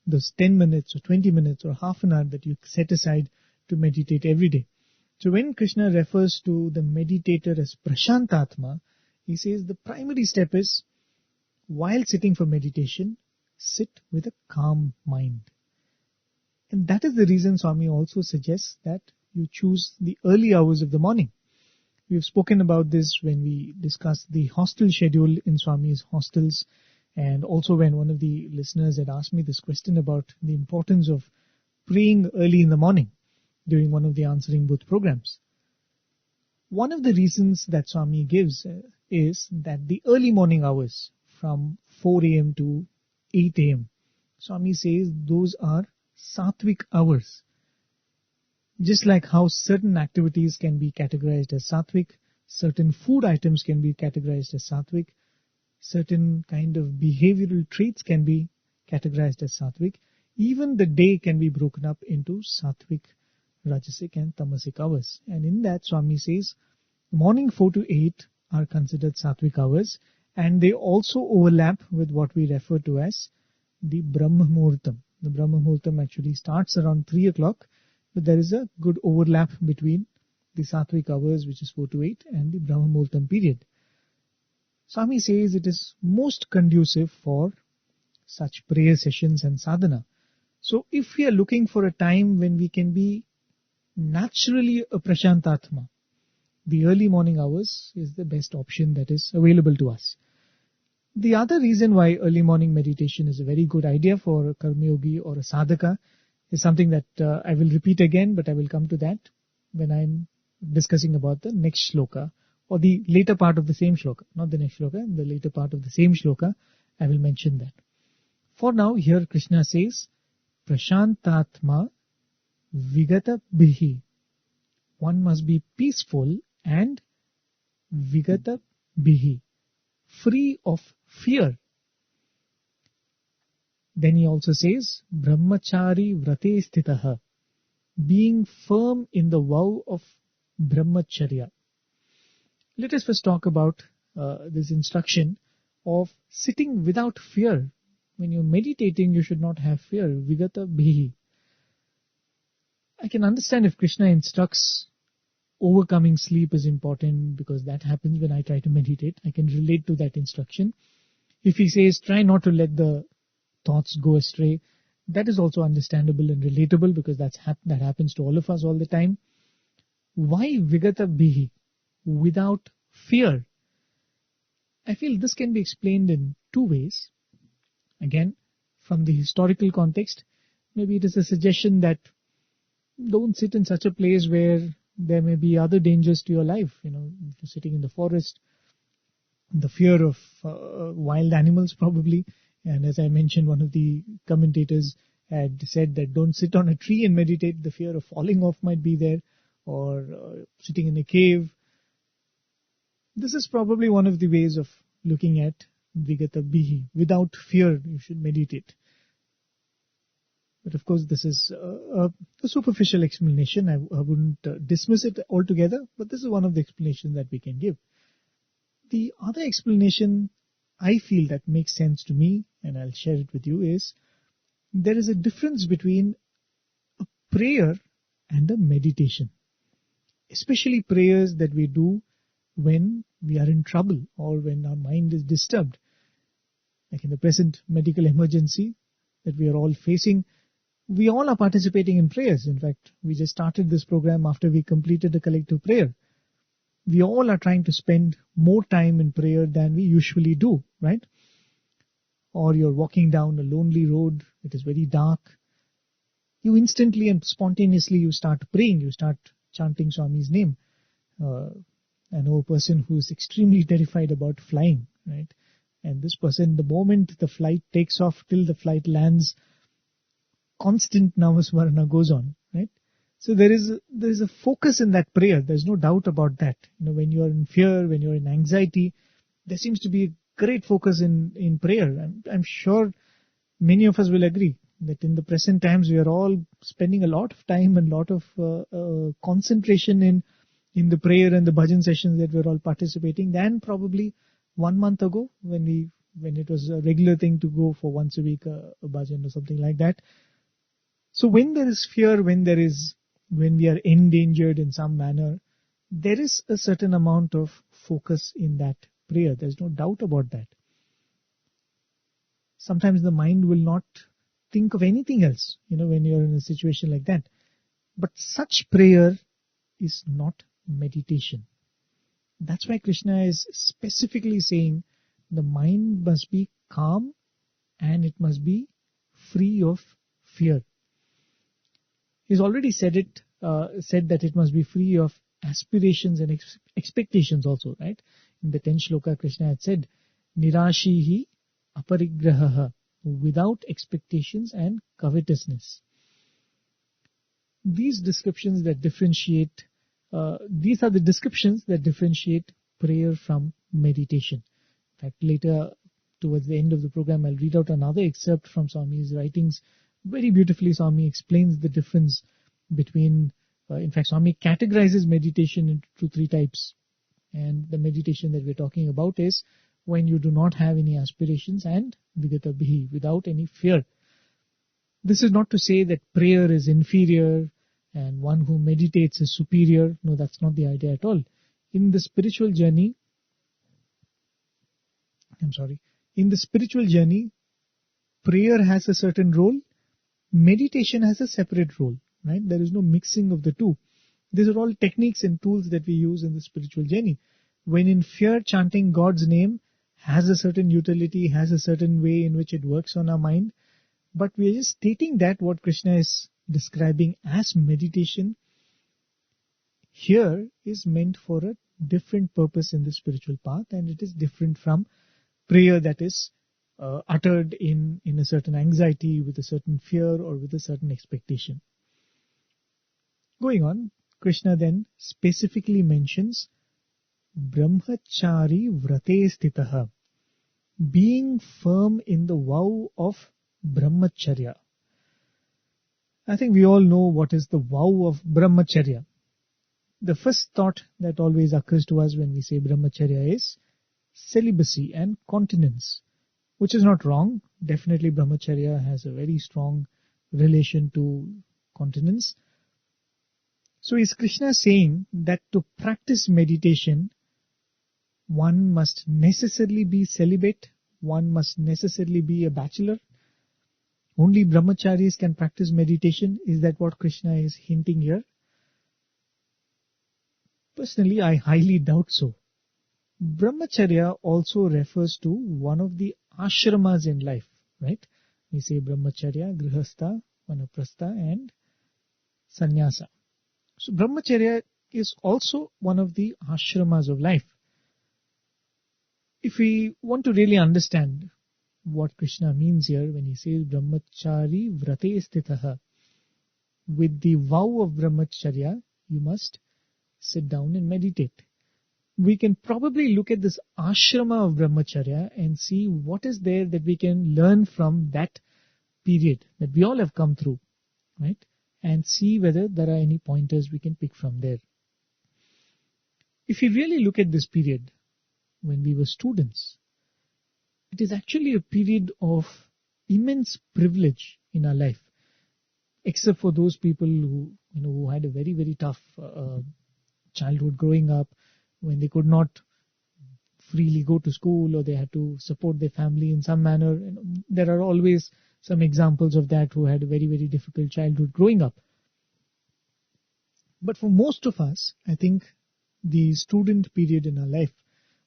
those 10 minutes or 20 minutes or half an hour that you set aside to meditate every day. So when Krishna refers to the meditator as Prashantatma, he says the primary step is, while sitting for meditation, sit with a calm mind. And that is the reason Swami also suggests that you choose the early hours of the morning. We have spoken about this when we discussed the hostel schedule in Swami's hostels, and also when one of the listeners had asked me this question about the importance of praying early in the morning during one of the Answering Booth programs. One of the reasons that Swami gives is that the early morning hours from 4 a.m. to 8 a.m., Swami says those are Sattvic hours. Just like how certain activities can be categorized as Sattvic, certain food items can be categorized as Sattvic, certain kind of behavioral traits can be categorized as Sattvic, even the day can be broken up into Sattvic, Rajasic and Tamasic hours. And in that, Swami says, morning 4 to 8 are considered Sattvic hours, and they also overlap with what we refer to as the Brahma Muhurtam. The Brahma Muhurtam actually starts around 3 o'clock, but there is a good overlap between the Sattvic hours, which is 4 to 8, and the Brahma Muhurtam period. Swami says it is most conducive for such prayer sessions and sadhana. So if we are looking for a time when we can be naturally a Prashantatma, the early morning hours is the best option that is available to us. The other reason why early morning meditation is a very good idea for a karmayogi or a sadhaka is something that I will repeat again, but I will come to that when I am discussing about the next shloka, or the later part of the same shloka, not the next shloka, the later part of the same shloka, I will mention that. For now, here Krishna says, Prashantatma Vigata Bihi. One must be peaceful and Vigata Bihi, free of fear. Then he also says, Brahmachari Vrate Sthitaha, being firm in the vow of Brahmacharya. Let us first talk about this instruction of sitting without fear. When you're meditating, you should not have fear. Vigata Bihi. I can understand if Krishna instructs overcoming sleep is important, because that happens when I try to meditate. I can relate to that instruction. If he says try not to let the thoughts go astray, that is also understandable and relatable, because that happens to all of us all the time. Why Vigata Bihi? Without fear. I feel this can be explained in two ways. Again, from the historical context, maybe it is a suggestion that don't sit in such a place where there may be other dangers to your life. If you're sitting in the forest, the fear of wild animals probably. And as I mentioned, one of the commentators had said that don't sit on a tree and meditate. The fear of falling off might be there, or sitting in a cave. This is probably one of the ways of looking at Vigata Bihi. Without fear, you should meditate. But of course, this is a superficial explanation. I wouldn't dismiss it altogether, but this is one of the explanations that we can give. The other explanation I feel that makes sense to me, and I'll share it with you, is there is a difference between a prayer and a meditation. Especially prayers that we do when we are in trouble or when our mind is disturbed. Like in the present medical emergency that we are all facing, we all are participating in prayers. In fact, we just started this program after we completed a collective prayer. We all are trying to spend more time in prayer than we usually do, right? Or you're walking down a lonely road, it is very dark. You instantly and spontaneously you start praying, you start chanting Swami's name. I know a person who is extremely terrified about flying, right? And this person, the moment the flight takes off till the flight lands, constant Namasmarana goes on, right? So there is a focus in that prayer. There's no doubt about that. When you are in fear, when you're in anxiety, there seems to be a great focus in prayer. I'm sure many of us will agree. that in the present times we are all spending a lot of time and lot of concentration in the prayer and the bhajan sessions that we're all participating than probably 1 month ago when it was a regular thing to go for once a week a bhajan or something like that. So when there is fear, when we are endangered in some manner, there is a certain amount of focus in that prayer. There's no doubt about that. Sometimes the mind will not think of anything else, when you're in a situation like that. But such prayer is not meditation. That's why Krishna is specifically saying the mind must be calm and it must be free of fear. He's already said that it must be free of aspirations and expectations also, right? In the 10th shloka, Krishna had said, Nirashihi aparigraha, without expectations and covetousness. These are the descriptions that differentiate prayer from meditation. In fact, later, towards the end of the program, I'll read out another excerpt from Swami's writings. Very beautifully, Swami explains the difference between, in fact, Swami categorizes meditation into 3 types. And the meditation that we're talking about is when you do not have any aspirations and vigata bihi, without any fear. This is not to say that prayer is inferior and one who meditates is superior. No, that's not the idea at all. In the spiritual journey, prayer has a certain role, meditation has a separate role, right? There is no mixing of the two. These are all techniques and tools that we use in the spiritual journey. When in fear, chanting God's name has a certain utility, has a certain way in which it works on our mind. But we are just stating that what Krishna is describing as meditation here is meant for a different purpose in the spiritual path, and it is different from prayer that is uttered in a certain anxiety, with a certain fear or with a certain expectation. Going on, Krishna then specifically mentions Brahmachari vrate stitaha, being firm in the vow of Brahmacharya. I think we all know what is the vow of Brahmacharya. The first thought that always occurs to us when we say Brahmacharya is celibacy and continence, which is not wrong. Definitely Brahmacharya has a very strong relation to continence. So is Krishna saying that to practice meditation, one must necessarily be celibate, one must necessarily be a bachelor? Only brahmacharis can practice meditation? Is that what Krishna is hinting here? Personally, I highly doubt so. Brahmacharya also refers to one of the ashramas in life, right? We say brahmacharya, grihastha, vanaprastha and sannyasa. So brahmacharya is also one of the ashramas of life. If we want to really understand what Krishna means here when he says brahmachari vrate stitaha, with the vow of brahmacharya, you must sit down and meditate. We can probably look at this ashrama of brahmacharya and see what is there that we can learn from that period that we all have come through, right? And see whether there are any pointers we can pick from there. If you really look at this period, when we were students, it is actually a period of immense privilege in our life, except for those people who had a very, very tough childhood growing up, when they could not freely go to school or they had to support their family in some manner. There are always some examples of that who had a very, very difficult childhood growing up. But for most of us, I think the student period in our life,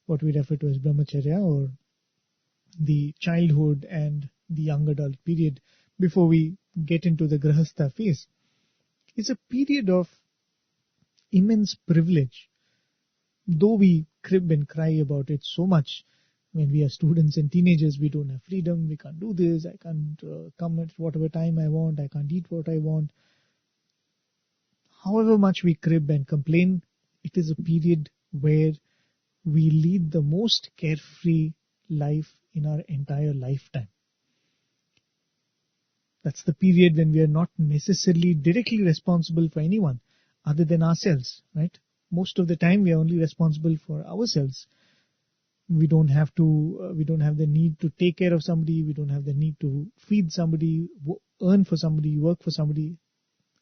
what we refer to as brahmacharya, or the childhood and the young adult period before we get into the grihastha phase, is a period of immense privilege. Though we crib and cry about it so much when we are students and teenagers, we don't have freedom, we can't do this, I can't come at whatever time I want, I can't eat what I want. However much we crib and complain, it is a period where we lead the most carefree life in our entire lifetime. That's the period when we are not necessarily directly responsible for anyone other than ourselves, right? Most of the time we are only responsible for ourselves. We don't have the need to take care of somebody. We don't have the need to feed somebody, earn for somebody, work for somebody.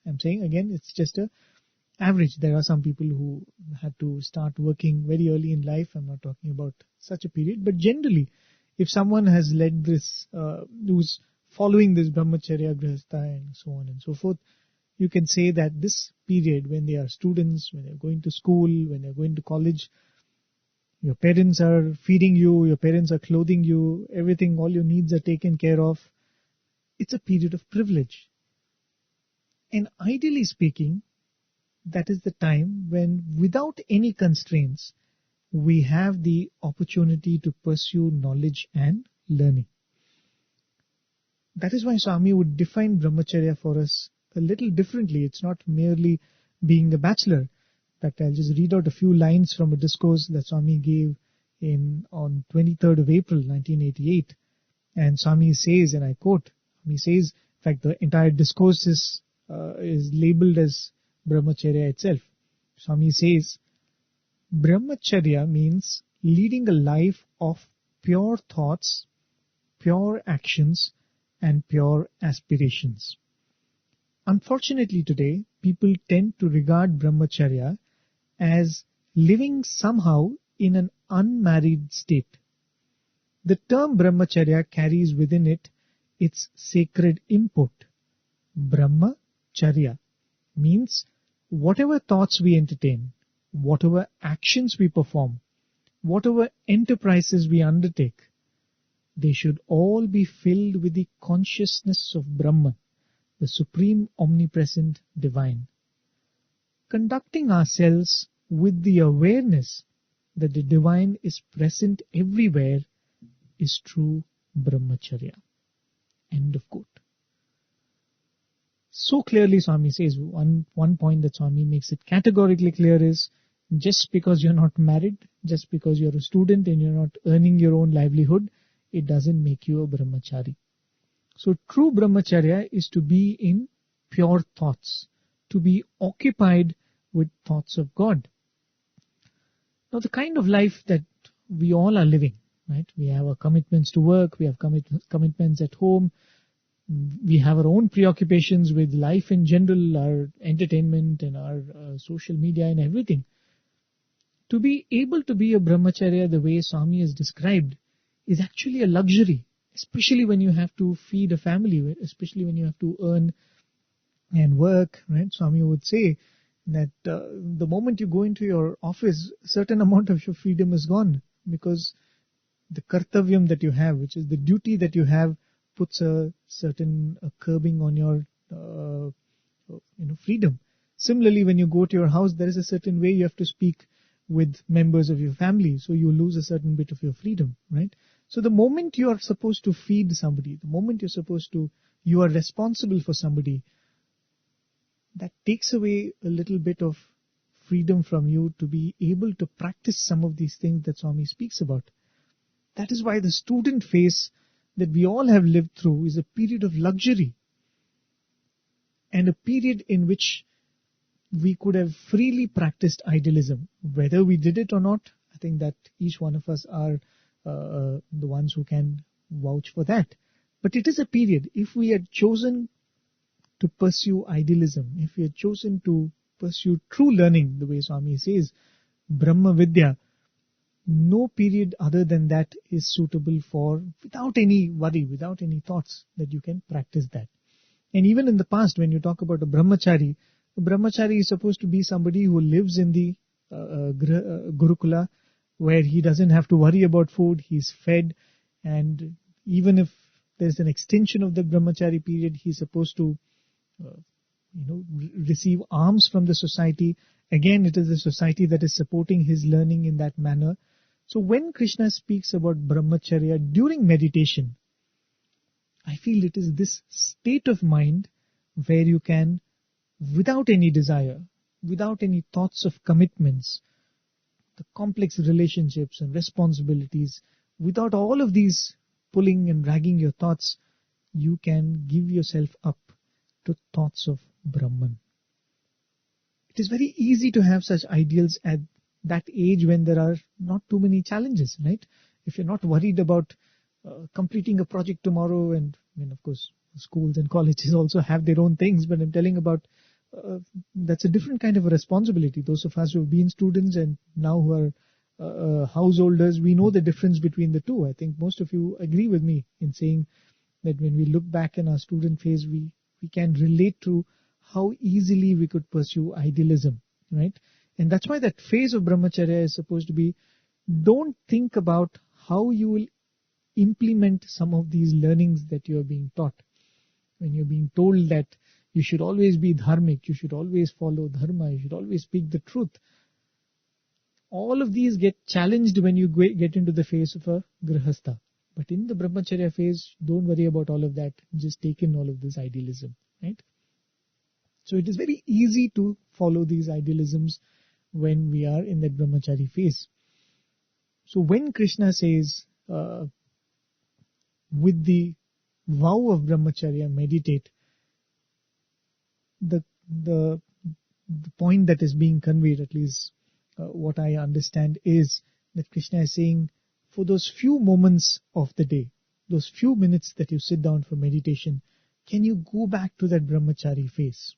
I'm saying again, it's just a average. There are some people who had to start working very early in life. I'm not talking about such a period, but generally, if someone has led this, who's following this brahmacharya, grihastha, and so on and so forth, you can say that this period when they are students, when they're going to school, when they're going to college, your parents are feeding you, your parents are clothing you, everything, all your needs are taken care of. It's a period of privilege. And ideally speaking, that is the time when, without any constraints, we have the opportunity to pursue knowledge and learning. That is why Swami would define brahmacharya for us a little differently. It's not merely being a bachelor. In fact, I'll just read out a few lines from a discourse that Swami gave on 23rd of April 1988. And Swami says, and I quote, he says, in fact, the entire discourse is labeled as brahmacharya itself. Swami says, brahmacharya means leading a life of pure thoughts, pure actions, and pure aspirations. Unfortunately today, people tend to regard brahmacharya as living somehow in an unmarried state. The term brahmacharya carries within it its sacred import. Brahmacharya means whatever thoughts we entertain, whatever actions we perform, whatever enterprises we undertake, they should all be filled with the consciousness of Brahman, the supreme omnipresent divine. Conducting ourselves with the awareness that the divine is present everywhere is true brahmacharya. End of quote. So clearly Swami says, one point that Swami makes it categorically clear is, just because you're not married, just because you're a student and you're not earning your own livelihood, it doesn't make you a brahmachari. So true brahmacharya is to be in pure thoughts, to be occupied with thoughts of God. Now the kind of life that we all are living, right? We have our commitments to work, we have commitments at home, we have our own preoccupations with life in general, our entertainment and our social media and everything. To be able to be a brahmacharya the way Swami has described is actually a luxury, especially when you have to feed a family, especially when you have to earn and work, right? Swami would say that the moment you go into your office, a certain amount of your freedom is gone, because the kartavyam that you have, which is the duty that you have, puts a certain curbing on your freedom. Similarly, when you go to your house, there is a certain way you have to speak with members of your family, so you lose a certain bit of your freedom, right? So the moment you are supposed to feed somebody, the moment you are responsible for somebody, that takes away a little bit of freedom from you to be able to practice some of these things that Swami speaks about. That is why the student phase that we all have lived through is a period of luxury, and a period in which we could have freely practiced idealism. Whether we did it or not, I think that each one of us are the ones who can vouch for that. But it is a period, if we had chosen to pursue idealism, if we had chosen to pursue true learning, the way Swami says, Brahma Vidya, no period other than that is suitable for, without any worry, without any thoughts, that you can practice that. And even in the past, when you talk about a brahmachari is supposed to be somebody who lives in the Gurukula, where he doesn't have to worry about food, he's fed, and even if there's an extension of the brahmachari period, he's supposed to receive alms from the society. Again, it is the society that is supporting his learning in that manner. So when Krishna speaks about brahmacharya during meditation, I feel it is this state of mind where you can, without any desire, without any thoughts of commitments, the complex relationships and responsibilities, without all of these pulling and dragging your thoughts, you can give yourself up to thoughts of Brahman. It is very easy to have such ideals at that age when there are not too many challenges, right? If you're not worried about completing a project tomorrow, and of course, schools and colleges also have their own things, but I'm telling about that's a different kind of a responsibility. Those of us who have been students and now who are householders, we know the difference between the two. I think most of you agree with me in saying that when we look back in our student phase, we can relate to how easily we could pursue idealism, right? And that's why that phase of brahmacharya is supposed to be, don't think about how you will implement some of these learnings that you are being taught. When you're being told that you should always be dharmic, you should always follow dharma, you should always speak the truth. All of these get challenged when you get into the phase of a grihastha. But in the brahmacharya phase, don't worry about all of that. Just take in all of this idealism, right? So it is very easy to follow these idealisms when we are in that brahmachari phase. So when Krishna says, with the vow of brahmacharya, meditate, the point that is being conveyed, at least what I understand, is that Krishna is saying, for those few moments of the day, those few minutes that you sit down for meditation, can you go back to that brahmachari phase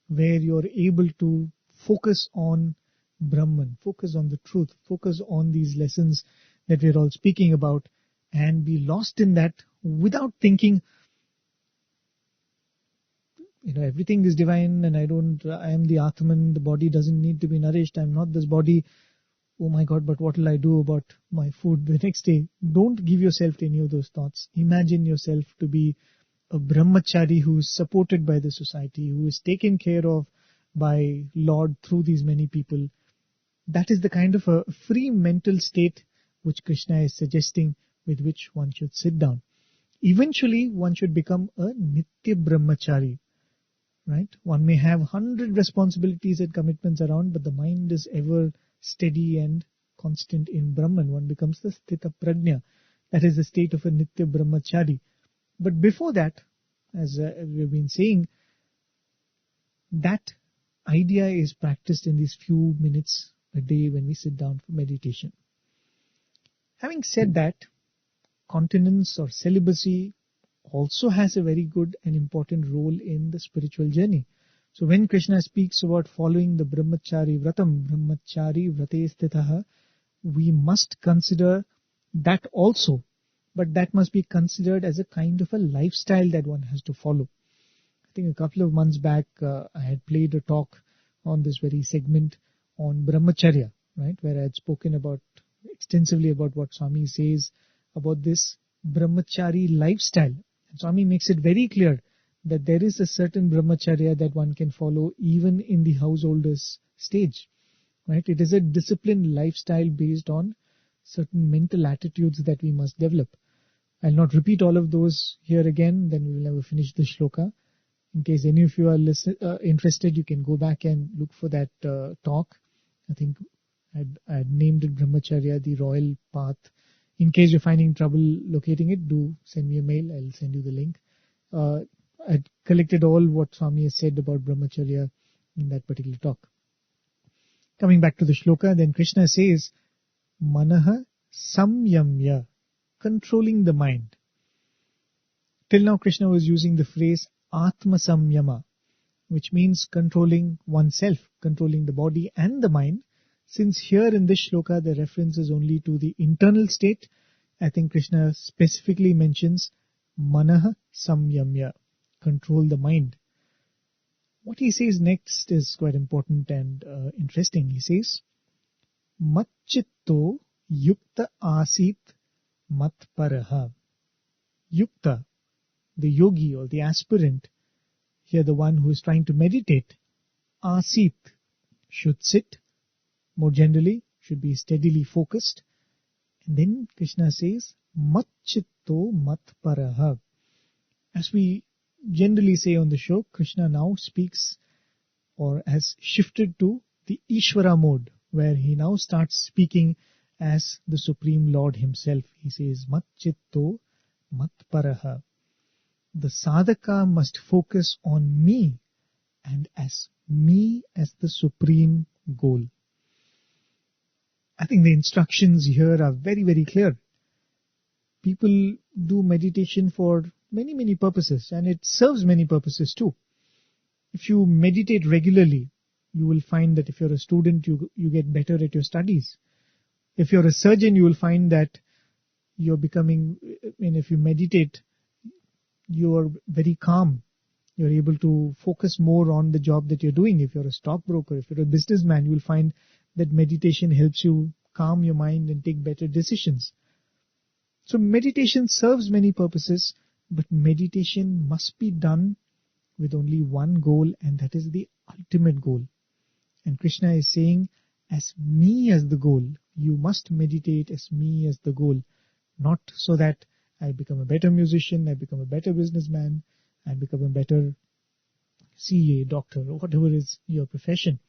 where you're able to focus on Brahman, focus on the truth, focus on these lessons that we're all speaking about, and be lost in that without thinking, everything is divine and I am the Atman, the body doesn't need to be nourished, I'm not this body, oh my God, but what will I do about my food the next day? Don't give yourself to any of those thoughts. Imagine yourself to be a brahmachari who is supported by the society, who is taken care of by Lord through these many people. That is the kind of a free mental state which Krishna is suggesting, with which one should sit down. Eventually, one should become a nitya brahmachari, right? One may have 100 responsibilities and commitments around, but the mind is ever steady and constant in Brahman. One becomes the sthita prajna. That is the state of a nitya brahmachari. But before that, as we've been saying, that idea is practiced in these few minutes a day when we sit down for meditation. Having said that, continence or celibacy also has a very good and important role in the spiritual journey. So when Krishna speaks about following the brahmachari vratam, brahmachari vrate sthitaha, we must consider that also. But that must be considered as a kind of a lifestyle that one has to follow. I think a couple of months back, I had played a talk on this very segment on brahmacharya, right, where I had spoken extensively about what Swami says about this brahmachari lifestyle. And Swami makes it very clear that there is a certain brahmacharya that one can follow even in the householder's stage, right? It is a disciplined lifestyle based on certain mental attitudes that we must develop. I'll not repeat all of those here again, then we will never finish the shloka. In case any of you are interested, you can go back and look for that talk. I think I had named it Brahmacharya, the Royal Path. In case you're finding trouble locating it, do send me a mail. I'll send you the link. I collected all what Swami has said about Brahmacharya in that particular talk. Coming back to the shloka, then Krishna says, Manaha samyamya, controlling the mind. Till now Krishna was using the phrase Atma Samyama, which means controlling oneself, controlling the body and the mind. Since here in this shloka the reference is only to the internal state, I think Krishna specifically mentions Manaha Samyamya, control the mind. What he says next is quite important and interesting. He says, Matchitto yukta asit matparaha. Yukta, the yogi or the aspirant, here the one who is trying to meditate, asit, should sit, more generally, should be steadily focused. And then Krishna says, Matchitto matparaha. As we generally say on the show, Krishna now speaks or has shifted to the Ishvara mode, where he now starts speaking as the Supreme Lord himself. He says, Matchitto matparaha. the sadhaka must focus on me and as me as the supreme goal. I think the instructions here are very, very clear. People do meditation for many, many purposes, and it serves many purposes too. If you meditate regularly, you will find that if you're a student, you get better at your studies. If you're a surgeon, you will find that you're becoming, if you meditate, you're very calm. You're able to focus more on the job that you're doing. If you're a stockbroker, if you're a businessman, you will find that meditation helps you calm your mind and take better decisions. So meditation serves many purposes, but meditation must be done with only one goal, and that is the ultimate goal. And Krishna is saying, as me as the goal, you must meditate as me as the goal, not so that I become a better musician, I become a better businessman, I become a better CA, doctor, or whatever is your profession.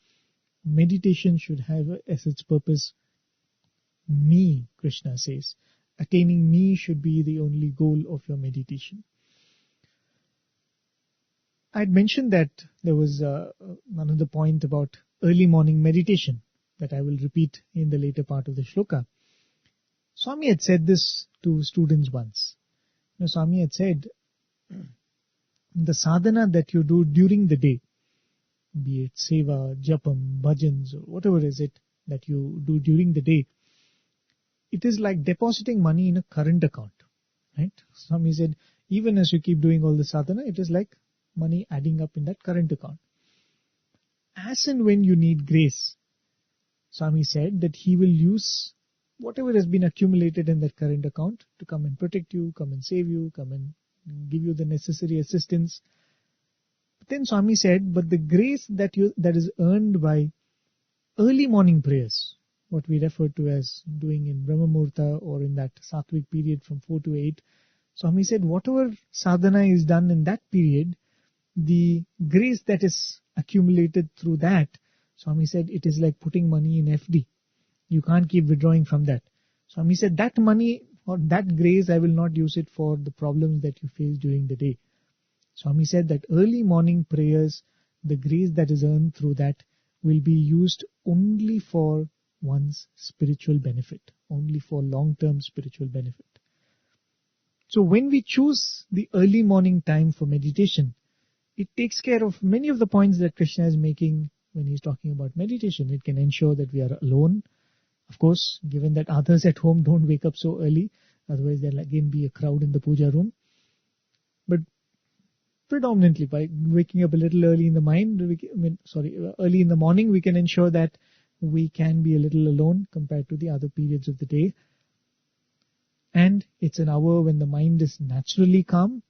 Meditation should have as its purpose me, Krishna says. Attaining me should be the only goal of your meditation. I had mentioned that there was another point about early morning meditation that I will repeat in the later part of the shloka. Swami had said this to students once. Swami had said, the sadhana that you do during the day, be it seva, japam, bhajans, or whatever is it that you do during the day, it is like depositing money in a current account. Right? Swami said, even as you keep doing all the sadhana, it is like money adding up in that current account. As and when you need grace, Swami said that he will use whatever has been accumulated in that current account to come and protect you, come and save you, come and give you the necessary assistance. But then Swami said, but the grace that is earned by early morning prayers, what we refer to as doing in Brahma Muhurta or in that Sattvic period from 4 to 8, Swami said, whatever sadhana is done in that period, the grace that is accumulated through that, Swami said, it is like putting money in FD. You can't keep withdrawing from that. Swami said, that money or that grace, I will not use it for the problems that you face during the day. Swami said that early morning prayers, the grace that is earned through that will be used only for one's spiritual benefit, only for long-term spiritual benefit. So when we choose the early morning time for meditation, it takes care of many of the points that Krishna is making when he's talking about meditation. It can ensure that we are alone. Of course, given that others at home don't wake up so early, otherwise there'll again be a crowd in the puja room. But predominantly by waking up a little early in the early in the morning, we can ensure that we can be a little alone compared to the other periods of the day. And it's an hour when the mind is naturally calm,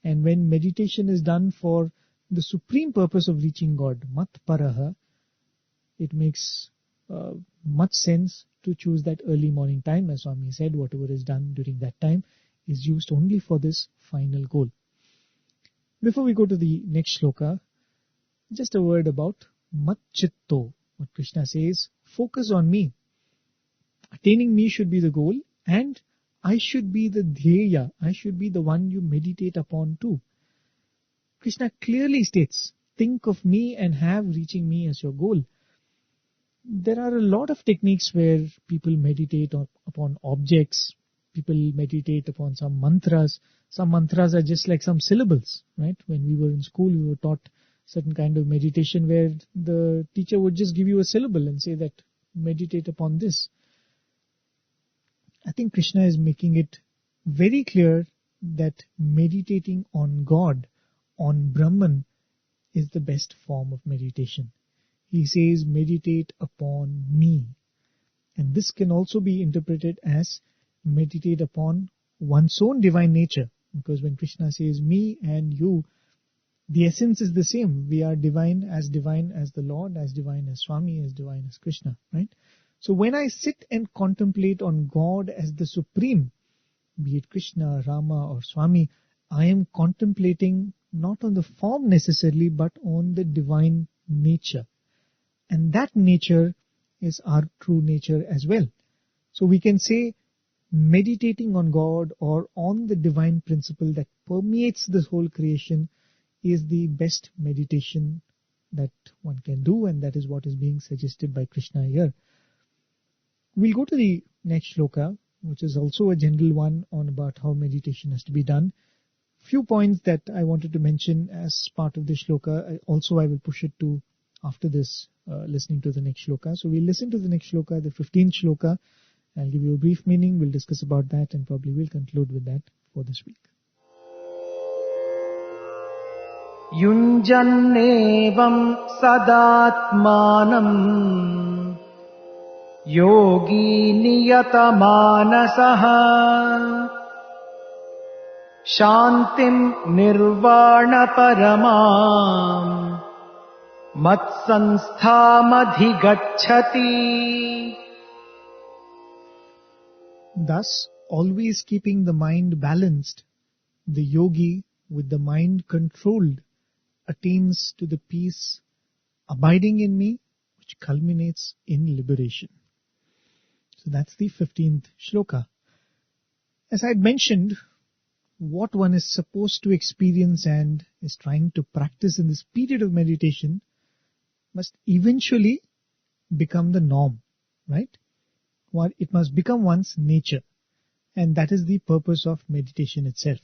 and when meditation is done for the supreme purpose of reaching God, mat paraha, it makes much sense to choose that early morning time. As Swami said, whatever is done during that time is used only for this final goal. Before we go to the next shloka, just a word about mat chitto. What Krishna says, focus on me. Attaining me should be the goal, and I should be the dhyaya. I should be the one you meditate upon too. Krishna clearly states, think of me and have reaching me as your goal. There are a lot of techniques where people meditate upon objects. People meditate upon some mantras. Some mantras are just like some syllables, right? When we were in school, we were taught certain kind of meditation where the teacher would just give you a syllable and say that meditate upon this. I think Krishna is making it very clear that meditating on God, on Brahman, is the best form of meditation. He says, meditate upon me. And this can also be interpreted as meditate upon one's own divine nature. Because when Krishna says me and you, the essence is the same. We are divine as the Lord, as divine as Swami, as divine as Krishna, right? So when I sit and contemplate on God as the supreme, be it Krishna, Rama or Swami, I am contemplating not on the form necessarily, but on the divine nature. And that nature is our true nature as well. So we can say meditating on God or on the divine principle that permeates this whole creation is the best meditation that one can do, and that is what is being suggested by Krishna here. We'll go to the next shloka, which is also a general one on about how meditation has to be done. Few points that I wanted to mention as part of this shloka. Also, I will push it to after this, listening to the next shloka. So we'll listen to the next shloka, the 15th shloka. I'll give you a brief meaning. We'll discuss about that, and probably we'll conclude with that for this week. युञ्जन्नेवं सदात्मानम् योगी नियतमानसः शान्तिं निर्वाणपरमाम् मत्संस्थामधिगच्छति. Thus, always keeping the mind balanced, the yogi with the mind controlled attains to the peace abiding in me, which culminates in liberation. So that's the 15th shloka. As I had mentioned, what one is supposed to experience and is trying to practice in this period of meditation must eventually become the norm, right? It must become one's nature, and that is the purpose of meditation itself.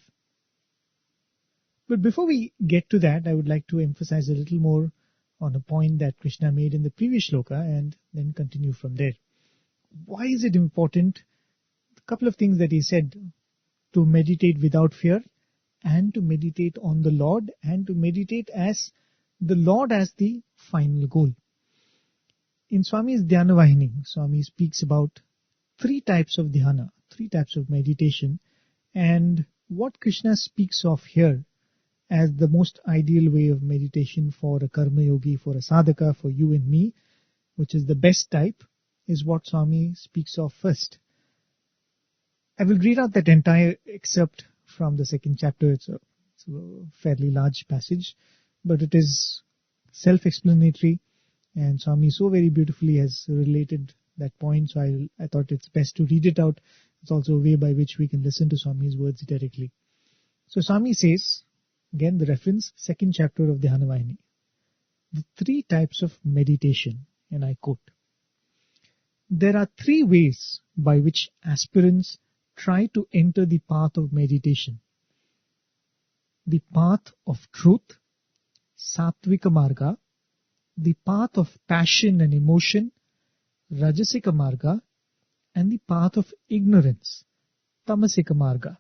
But before we get to that, I would like to emphasize a little more on a point that Krishna made in the previous shloka and then continue from there. Why is it important? A couple of things that he said: to meditate without fear, and to meditate on the Lord, and to meditate as the Lord as the final goal. In Swami's Dhyana Vahini, Swami speaks about 3 types of dhyana, 3 types of meditation, and what Krishna speaks of here as the most ideal way of meditation for a karma yogi, for a sadhaka, for you and me, which is the best type, is what Swami speaks of first. I will read out that entire excerpt from the 2nd chapter. It's a fairly large passage, but it is self-explanatory, and Swami so very beautifully has related that point, so I thought it's best to read it out. It's also a way by which we can listen to Swami's words directly. So Swami says, again the reference, 2nd chapter of Dhyana Vahini, the 3 types of meditation, and I quote: there are 3 ways by which aspirants try to enter the path of meditation. The path of truth, Sattvika Marga, the path of passion and emotion, Rajasika Marga, and the path of ignorance, Tamasika Marga.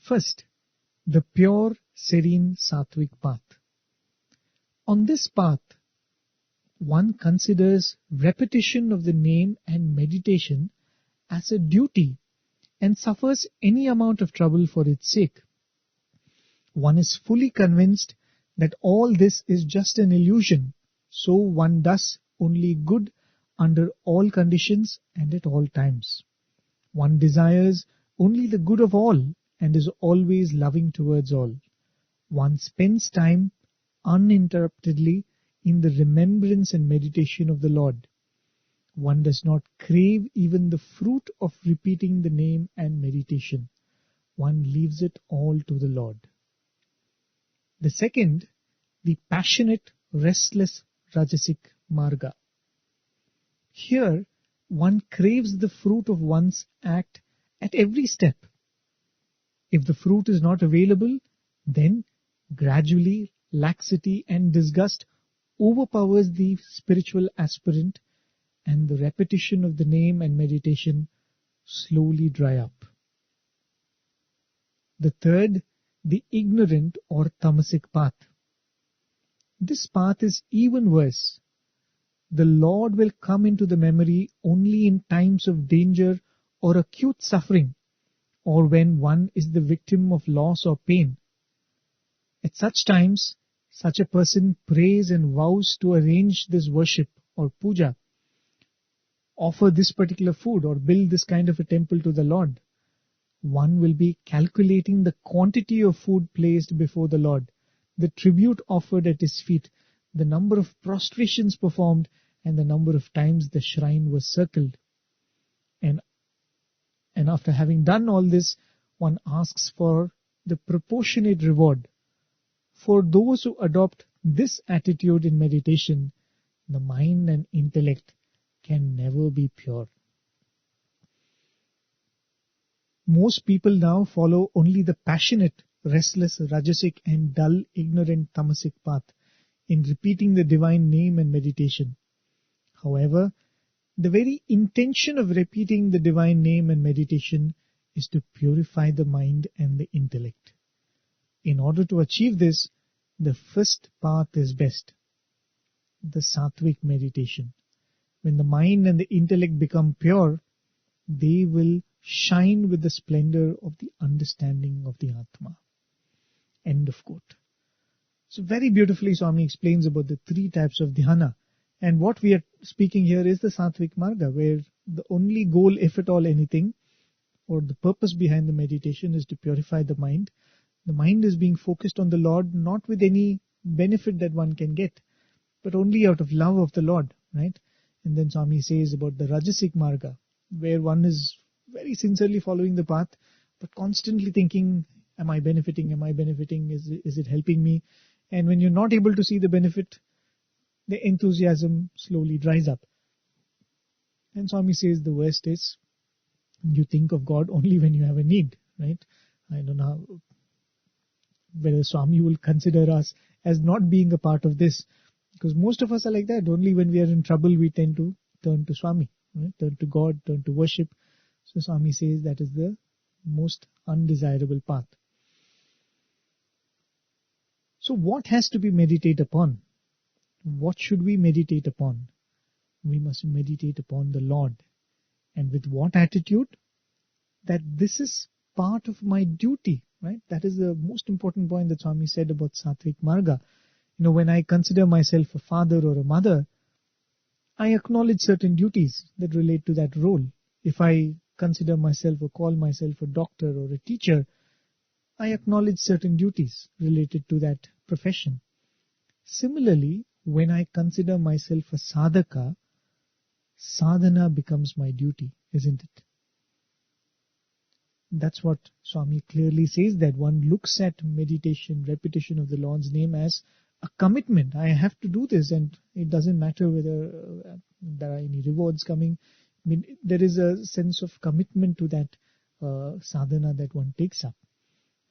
First, the pure, serene, sattvic path. On this path, one considers repetition of the name and meditation as a duty and suffers any amount of trouble for its sake. One is fully convinced that all this is just an illusion, so one does only good under all conditions and at all times. One desires only the good of all and is always loving towards all. One spends time uninterruptedly in the remembrance and meditation of the Lord. One does not crave even the fruit of repeating the name and meditation. One leaves it all to the Lord. The second, the passionate, restless Rajasic Marga. Here, one craves the fruit of one's act at every step. If the fruit is not available, then gradually laxity and disgust overpowers the spiritual aspirant, and the repetition of the name and meditation slowly dry up. The third, the ignorant or tamasic path. This path is even worse. The Lord will come into the memory only in times of danger or acute suffering, or when one is the victim of loss or pain. At such times, such a person prays and vows to arrange this worship or puja, offer this particular food or build this kind of a temple to the Lord. One will be calculating the quantity of food placed before the Lord, the tribute offered at his feet, the number of prostrations performed, and the number of times the shrine was circled. And And after having done all this, one asks for the proportionate reward. For those who adopt this attitude in meditation, the mind and intellect can never be pure. Most people now follow only the passionate, restless, rajasic and dull, ignorant, tamasic path in repeating the divine name and meditation. However, the very intention of repeating the divine name and meditation is to purify the mind and the intellect. In order to achieve this, the first path is best, the sattvic meditation. When the mind and the intellect become pure, they will shine with the splendor of the understanding of the Atma. End of quote. So very beautifully Swami explains about the three types of dhyana. And what we are speaking here is the sattvic marga, where the only goal, if at all anything, or the purpose behind the meditation is to purify the mind. The mind is being focused on the Lord, not with any benefit that one can get, but only out of love of the Lord, right? And then Swami says about the rajasic marga, where one is very sincerely following the path, but constantly thinking, am I benefiting? Am I benefiting? Is it helping me? And when you're not able to see the benefit, the enthusiasm slowly dries up. And Swami says the worst is, you think of God only when you have a need, right? I don't know whether Swami will consider us as not being a part of this, because most of us are like that. Only when we are in trouble, we tend to turn to Swami, right? Turn to God, turn to worship. So Swami says that is the most undesirable path. So what has to be meditated upon? What should we meditate upon? We must meditate upon the Lord. And with what attitude? That this is part of my duty, right? That is the most important point that Swami said about Sattvic Marga. You know, when I consider myself a father or a mother, I acknowledge certain duties that relate to that role. If I consider myself or call myself a doctor or a teacher, I acknowledge certain duties related to that profession. Similarly, when I consider myself a sadhaka, sadhana becomes my duty, isn't it? That's what Swami clearly says, that one looks at meditation, repetition of the Lord's name as a commitment. I have to do this, and it doesn't matter whether there are any rewards coming. I mean, there is a sense of commitment to that sadhana that one takes up,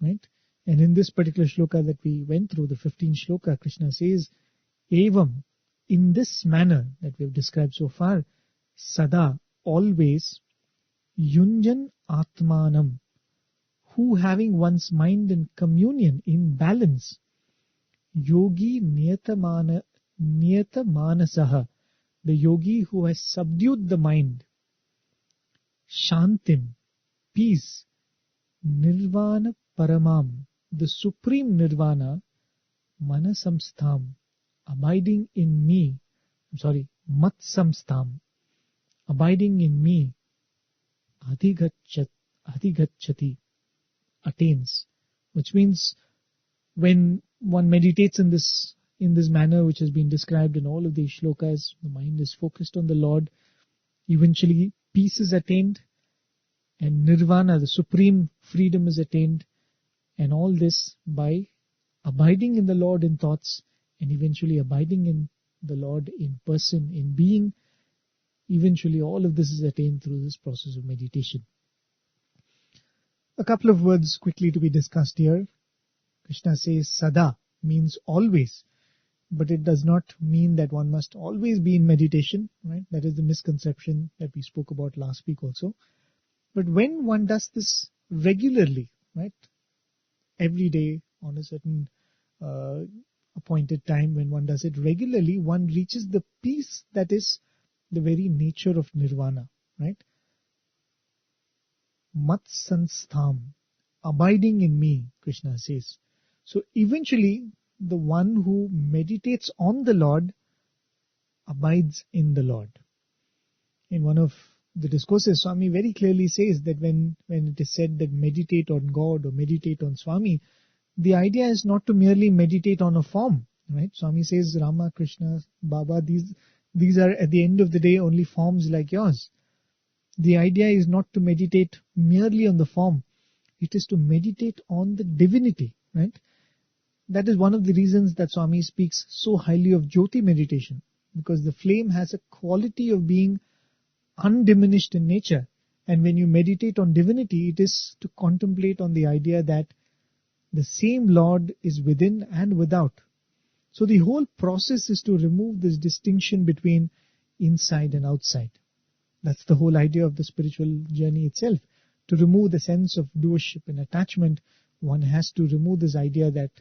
right? And in this particular shloka that we went through, the 15th shloka, Krishna says, Evam, in this manner that we have described so far, sada, always, yunjan atmanam, who having one's mind in communion, in balance, yogi niyata manasaha, the yogi who has subdued the mind, shantim, peace, nirvana paramam, the supreme nirvana, manasamstham, abiding in me, matsamstham, abiding in me, adhigacchati, attains. Which means when one meditates in this manner which has been described in all of these shlokas, the mind is focused on the Lord, eventually peace is attained, and nirvana, the supreme freedom, is attained, and all this by abiding in the Lord in thoughts, and eventually abiding in the Lord in person, in being. Eventually all of this is attained through this process of meditation. A couple of words quickly to be discussed here. Krishna says sada means always, but it does not mean that one must always be in meditation, right? That is the misconception that we spoke about last week also. But when one does this regularly, right, every day on a certain appointed time, when one does it regularly, one reaches the peace that is the very nature of nirvana, right? Matsanstham, abiding in me, Krishna says. So eventually, the one who meditates on the Lord abides in the Lord. In one of the discourses, Swami very clearly says that when it is said that meditate on God or meditate on Swami, the idea is not to merely meditate on a form, right? Swami says Rama, Krishna, Baba, these are at the end of the day only forms like yours. The idea is not to meditate merely on the form. It is to meditate on the divinity, right? That is one of the reasons that Swami speaks so highly of Jyoti meditation, because the flame has a quality of being undiminished in nature. And when you meditate on divinity, it is to contemplate on the idea that the same Lord is within and without. So the whole process is to remove this distinction between inside and outside. That's the whole idea of the spiritual journey itself. To remove the sense of doership and attachment, one has to remove this idea that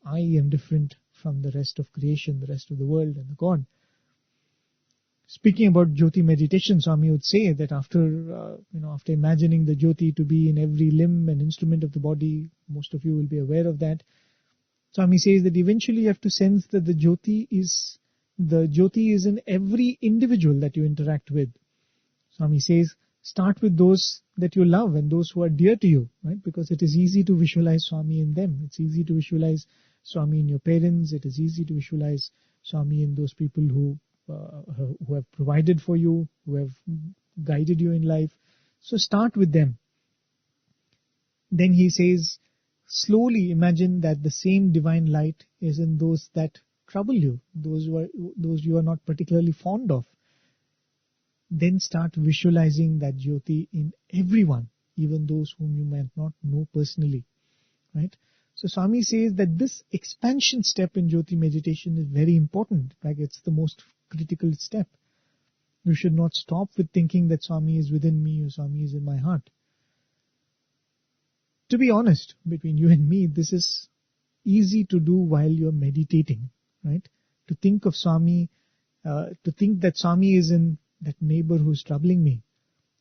I am different from the rest of creation, the rest of the world and the God. Speaking about Jyoti meditation, Swami would say that after imagining the Jyoti to be in every limb and instrument of the body, most of you will be aware of that. Swami says that eventually you have to sense that the Jyoti is in every individual that you interact with. Swami says, start with those that you love and those who are dear to you, right? Because it is easy to visualize Swami in them. It's easy to visualize Swami in your parents. It is easy to visualize Swami in those people who have provided for you, who have guided you in life. So start with them. Then he says, slowly imagine that the same divine light is in those that trouble you, those you are not particularly fond of. Then start visualizing that Jyoti in everyone, even those whom you might not know personally, right? So Swami says that this expansion step in Jyoti meditation is very important. Like it's the most critical step. You should not stop with thinking that Swami is within me or Swami is in my heart. To be honest, between you and me, this is easy to do while you're meditating, right? To think of Swami, to think that Swami is in that neighbor who's troubling me,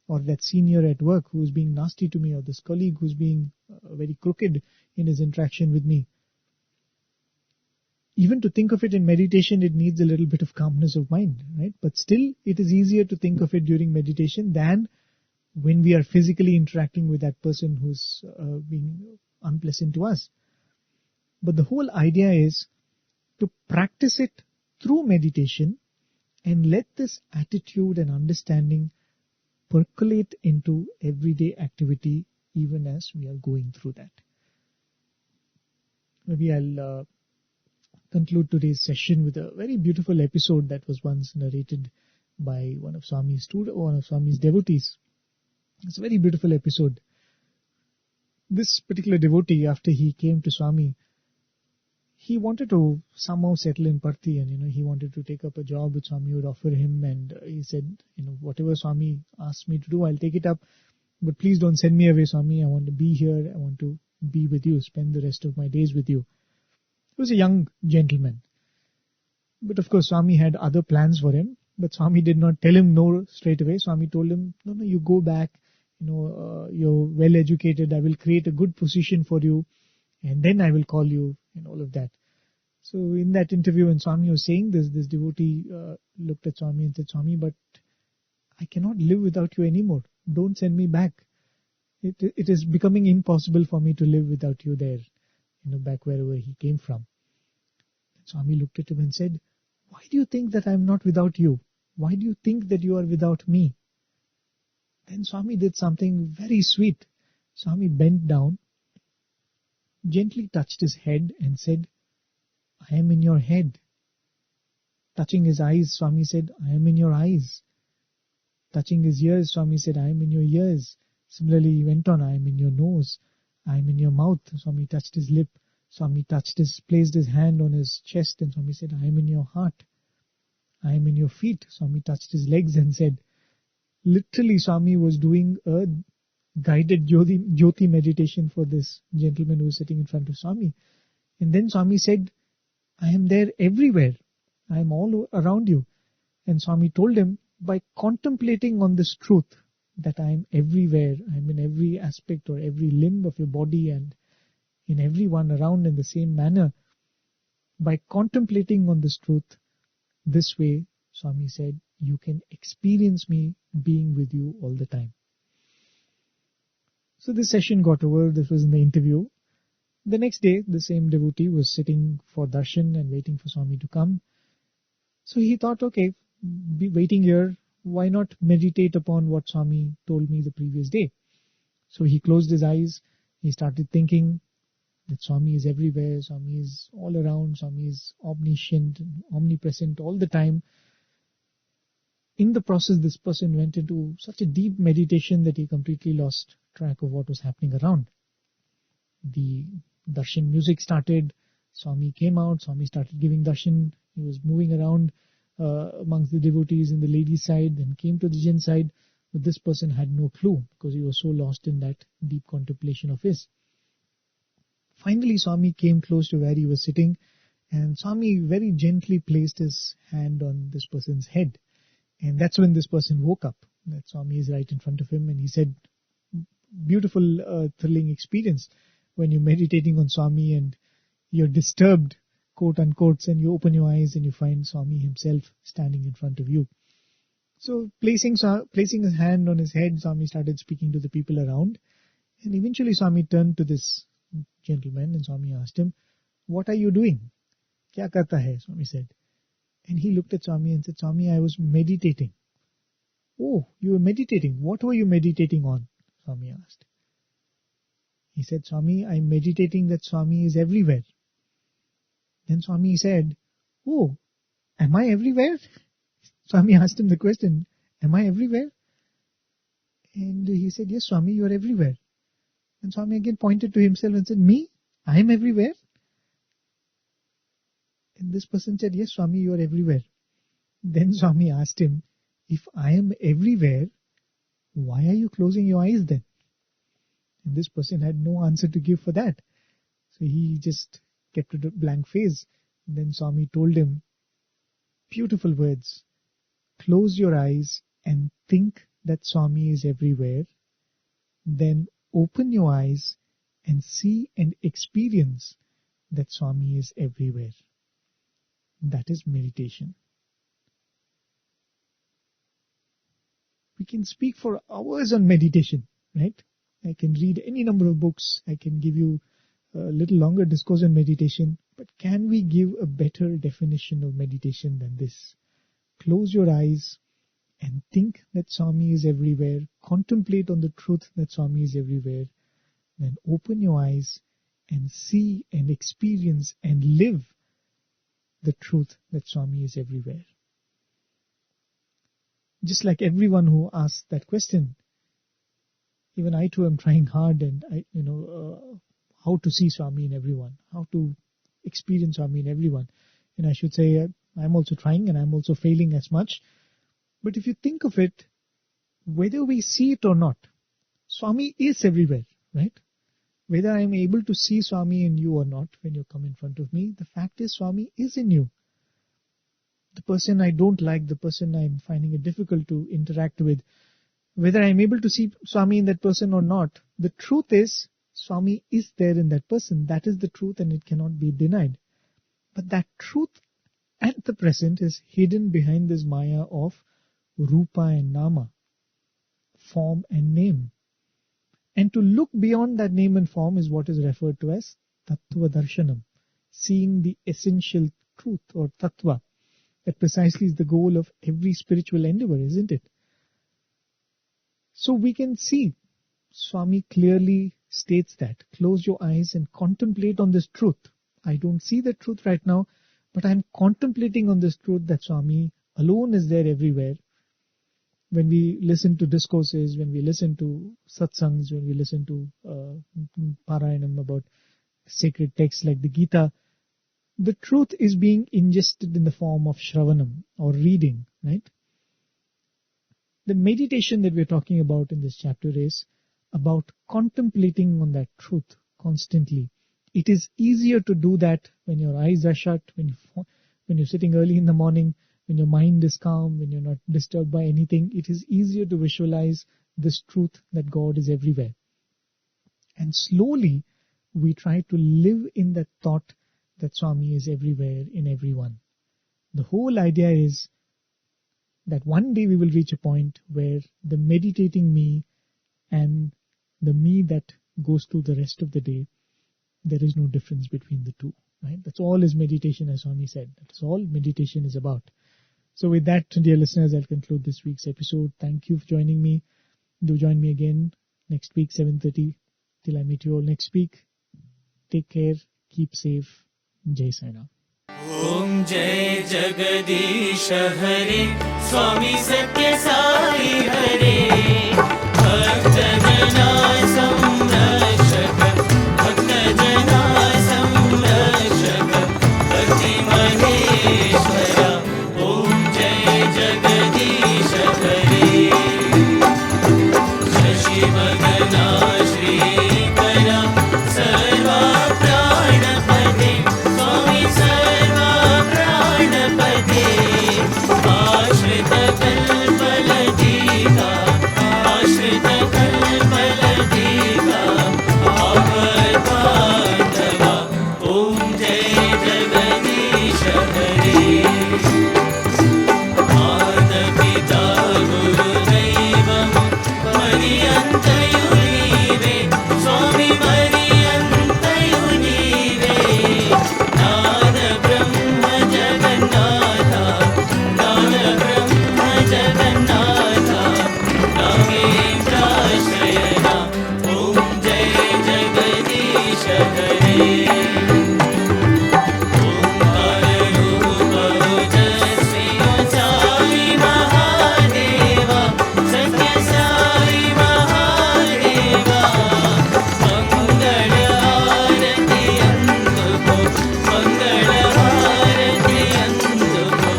or that senior at work who's being nasty to me, or this colleague who's being very crooked in his interaction with me. Even to think of it in meditation, it needs a little bit of calmness of mind, right? But still, it is easier to think of it during meditation than when we are physically interacting with that person who's being unpleasant to us. But the whole idea is to practice it through meditation and let this attitude and understanding percolate into everyday activity even as we are going through that. Maybe I'll conclude today's session with a very beautiful episode that was once narrated by one of Swami's devotees. It's a very beautiful episode. This particular devotee, after he came to Swami, he wanted to somehow settle in Parthi, and he wanted to take up a job which Swami would offer him, and he said, whatever Swami asks me to do, I'll take it up, but please don't send me away, Swami. I want to be here, I want to be with you, spend the rest of my days with you. He was a young gentleman, but of course Swami had other plans for him, but Swami did not tell him no straight away. Swami told him, no, you go back, you're well educated, I will create a good position for you, and then I will call you, and all of that. So in that interview, when Swami was saying this devotee looked at Swami and said, Swami, but I cannot live without you anymore. Don't send me back. It is becoming impossible for me to live without you there, back wherever he came from. And Swami looked at him and said, why do you think that I am not without you? Why do you think that you are without me? Then Swami did something very sweet. Swami bent down, gently touched his head and said, I am in your head. Touching his eyes, Swami said, I am in your eyes. Touching his ears, Swami said, I am in your ears. Similarly, he went on, I am in your nose. I am in your mouth. Swami touched his lip. Swami placed his hand on his chest, and Swami said, I am in your heart. I am in your feet. Swami touched his legs and said, literally Swami was doing a guided Jyoti meditation for this gentleman who was sitting in front of Swami. And then Swami said, I am there everywhere. I am all around you. And Swami told him, by contemplating on this truth, that I am everywhere, I am in every aspect or every limb of your body and in everyone around in the same manner, by contemplating on this truth, this way, Swami said, you can experience me being with you all the time. So this session got over. This was in the interview. The next day, the same devotee was sitting for darshan and waiting for Swami to come. So he thought, okay, be waiting here why not meditate upon what Swami told me the previous day? So he closed his eyes, he started thinking that Swami is everywhere, Swami is all around, Swami is omniscient, omnipresent all the time. In the process, this person went into such a deep meditation that he completely lost track of what was happening around. The darshan music started, Swami came out, Swami started giving darshan, he was moving around amongst the devotees in the ladies' side, then came to the gents' side, but this person had no clue because he was so lost in that deep contemplation of his. Finally, Swami came close to where he was sitting, and Swami very gently placed his hand on this person's head. And that's when this person woke up. That Swami is right in front of him, and he said, beautiful, thrilling experience when you're meditating on Swami and you're disturbed, quote unquote, and you open your eyes and you find Swami himself standing in front of you. So placing his hand on his head, Swami started speaking to the people around, and eventually Swami turned to this gentleman and Swami asked him, "What are you doing?" "Kya karta hai?" Swami said. And he looked at Swami and said, "Swami, I was meditating." "Oh, you were meditating. What were you meditating on?" Swami asked. He said, "Swami, I'm meditating that Swami is everywhere." Then Swami said, "Oh, am I everywhere?" Swami asked him the question, "Am I everywhere?" And he said, "Yes, Swami, you are everywhere." And Swami again pointed to himself and said, "Me? I am everywhere?" And this person said, "Yes, Swami, you are everywhere." Then Swami asked him, "If I am everywhere, why are you closing your eyes then?" And this person had no answer to give for that. So he just kept a blank face. And then Swami told him, beautiful words, "Close your eyes and think that Swami is everywhere. Then open your eyes and see and experience that Swami is everywhere." That is meditation. We can speak for hours on meditation, right? I can read any number of books. I can give you a little longer discourse on meditation. But can we give a better definition of meditation than this? Close your eyes and think that Swami is everywhere. Contemplate on the truth that Swami is everywhere. Then open your eyes and see and experience and live the truth that Swami is everywhere. Just like everyone who asks that question, even I too am trying hard and how to see Swami in everyone, how to experience Swami in everyone. And I should say I'm also trying and I'm also failing as much. But if you think of it, whether we see it or not, Swami is everywhere, right? Whether I am able to see Swami in you or not when you come in front of me, the fact is Swami is in you. The person I don't like, the person I'm finding it difficult to interact with, whether I'm able to see Swami in that person or not, the truth is Swami is there in that person. That is the truth and it cannot be denied. But that truth at the present is hidden behind this maya of Rupa and Nama, form and name. And to look beyond that name and form is what is referred to as Tattva Darshanam, seeing the essential truth or Tattva. That precisely is the goal of every spiritual endeavor, isn't it? So we can see, Swami clearly states that. Close your eyes and contemplate on this truth. I don't see the truth right now, but I'm contemplating on this truth that Swami alone is there everywhere. When we listen to discourses, when we listen to satsangs, when we listen to Parayanam about sacred texts like the Gita, the truth is being ingested in the form of Shravanam or reading, right? The meditation that we're talking about in this chapter is about contemplating on that truth constantly. It is easier to do that when your eyes are shut, when you're sitting early in the morning, when your mind is calm, when you're not disturbed by anything. It is easier to visualize this truth that God is everywhere. And slowly we try to live in that thought that Swami is everywhere in everyone. The whole idea is that one day we will reach a point where the meditating me and the me that goes through the rest of the day, there is no difference between the two. Right? That's all is meditation, as Swami said. That's all meditation is about. So with that, dear listeners, I'll conclude this week's episode. Thank you for joining me. Do join me again next week, 7:30. Till I meet you all next week. Take care. Keep safe. Jai Sai Ram. ॐ जय जगदीश हरे स्वामी सत्य साई हरे भक्त जना संरक्षक भक्त जना संरक्षक भक्ति महेश्वरा ॐ जय जगदीश हरे शशि भगना श्रीकरा सर्वा प्राणपते स्वामी सर्वा प्राणपते आश्रित कल्पलतिका आश्रित कल्पलतिका आवद्बान्धवा ॐ जय जगदीश हरे मातापिता गुरुदैवं पर्यन्तयो नीवे स्वामी पर्यन्तयो नीवे नाद ब्रह्म जगन्नाथ नाद ब्रह्म जगन्नाथ नागेन्द्राश्रयणा ॐ जय जगदीश हरे साई महादेवा सत्य साई महादेवा मंगल आरती अंधको मंगल आरती अंधको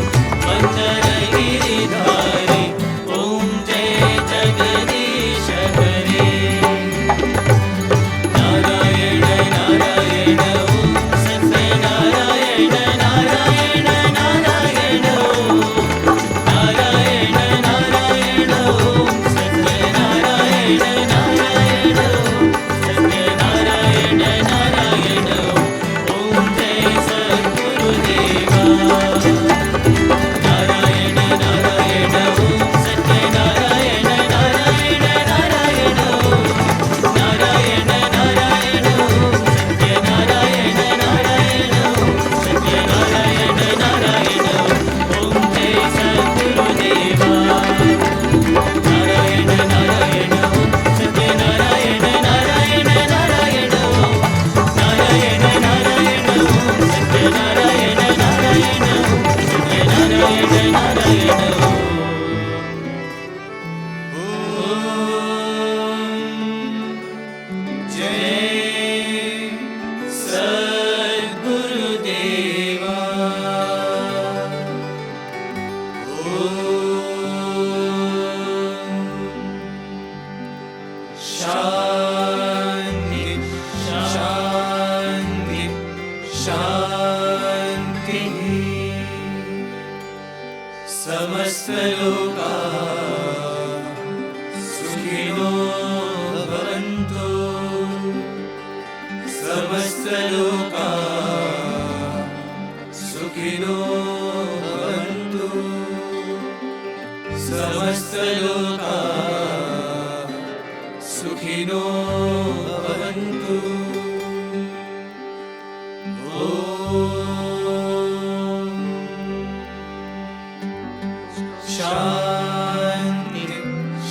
मंदर गिरिधारी ओम जय जगदीश हरे नारायण नारायण ओम सत्य नारायण नारायण नारायण नारायण नारायण ओम सत्य नारायण नारायण सत्य नारायण नारायण ओम जय सद्गुरुदेवा नारायण नारायण ओम सत्य नारायण नारायण नारायण नारायण नारायण ओम सत्य नारायण नारायण सत्य नारायण नारायण ओम जय सद्गुरुदेवा नारायण नारायण ओम सत्य नारायण नारायण नारायण नारायण नारायण ओम सत्य नारायण नारायण सत्य नारायण नारायण जय सद्गुरुदेवा शांति शांति शांति समस्त लोका सुखिनो भवन्तु समस्त लोका सुखिनो भवन्तु समस्त लोका सुखिनो भवन्तु शांति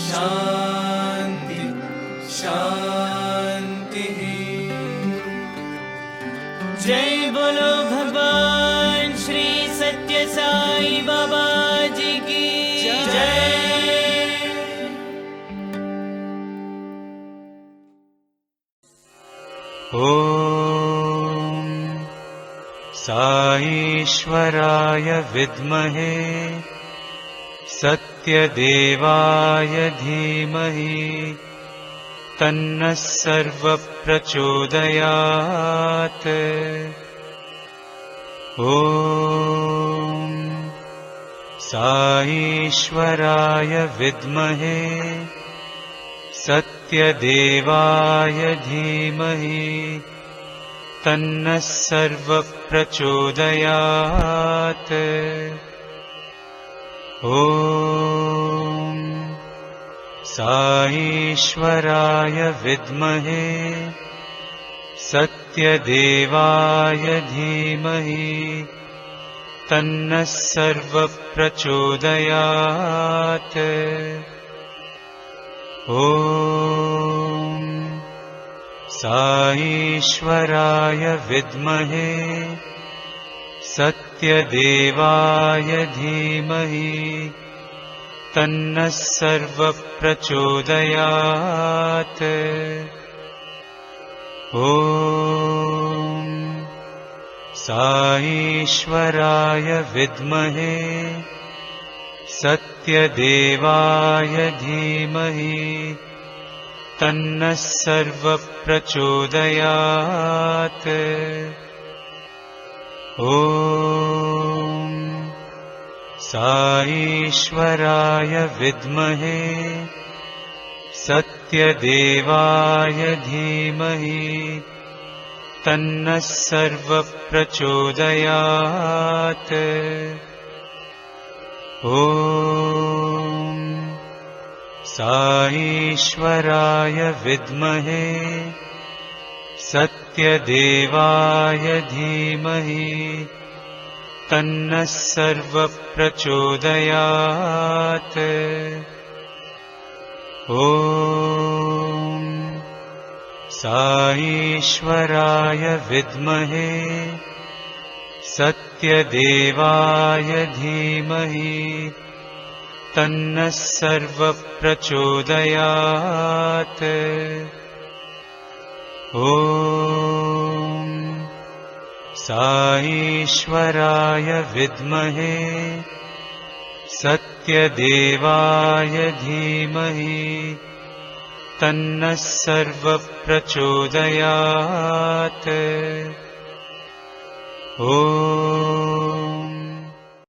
शांति शांति जय बोलो भगवान श्री सत्य साई बाबा जी की जय। ॐ साईश्वराय विद्महे सत्यदेवाय धीमहि तन्नः सर्वप्रचोदयात्। ॐ साईश्वराय विद्महे सत्यदेवाय धीमहि तन्नः सर्वप्रचोदयात्। ॐ साईश्वराय विद्महे सत्यदेवाय धीमहि तन्नः सर्वप्रचोदयात्। ॐ साईश्वराय विद्महे सत्यदेवाय धीमहि तन्नः सर्वप्रचोदयात्। ॐ साईश्वराय विद्महे सत्यदेवाय धीमहि तन्नः सर्वप्रचोदयात्। ॐ साईश्वराय विद्महे सत्यदेवाय धीमहि तन्नः सर्वप्रचोदयात्। ॐ साईश्वराय विद्महे सत्यदेवाय धीमहि तन्नः सर्वप्रचोदयात्। ॐ साईश्वराय विद्महे सत्यदेवाय धीमहि तन्नः सर्वप्रचोदयात्। ॐ साईश्वराय विद्महे सत्यदेवाय धीमहि तन्नः सर्वप्रचोदयात्। ॐ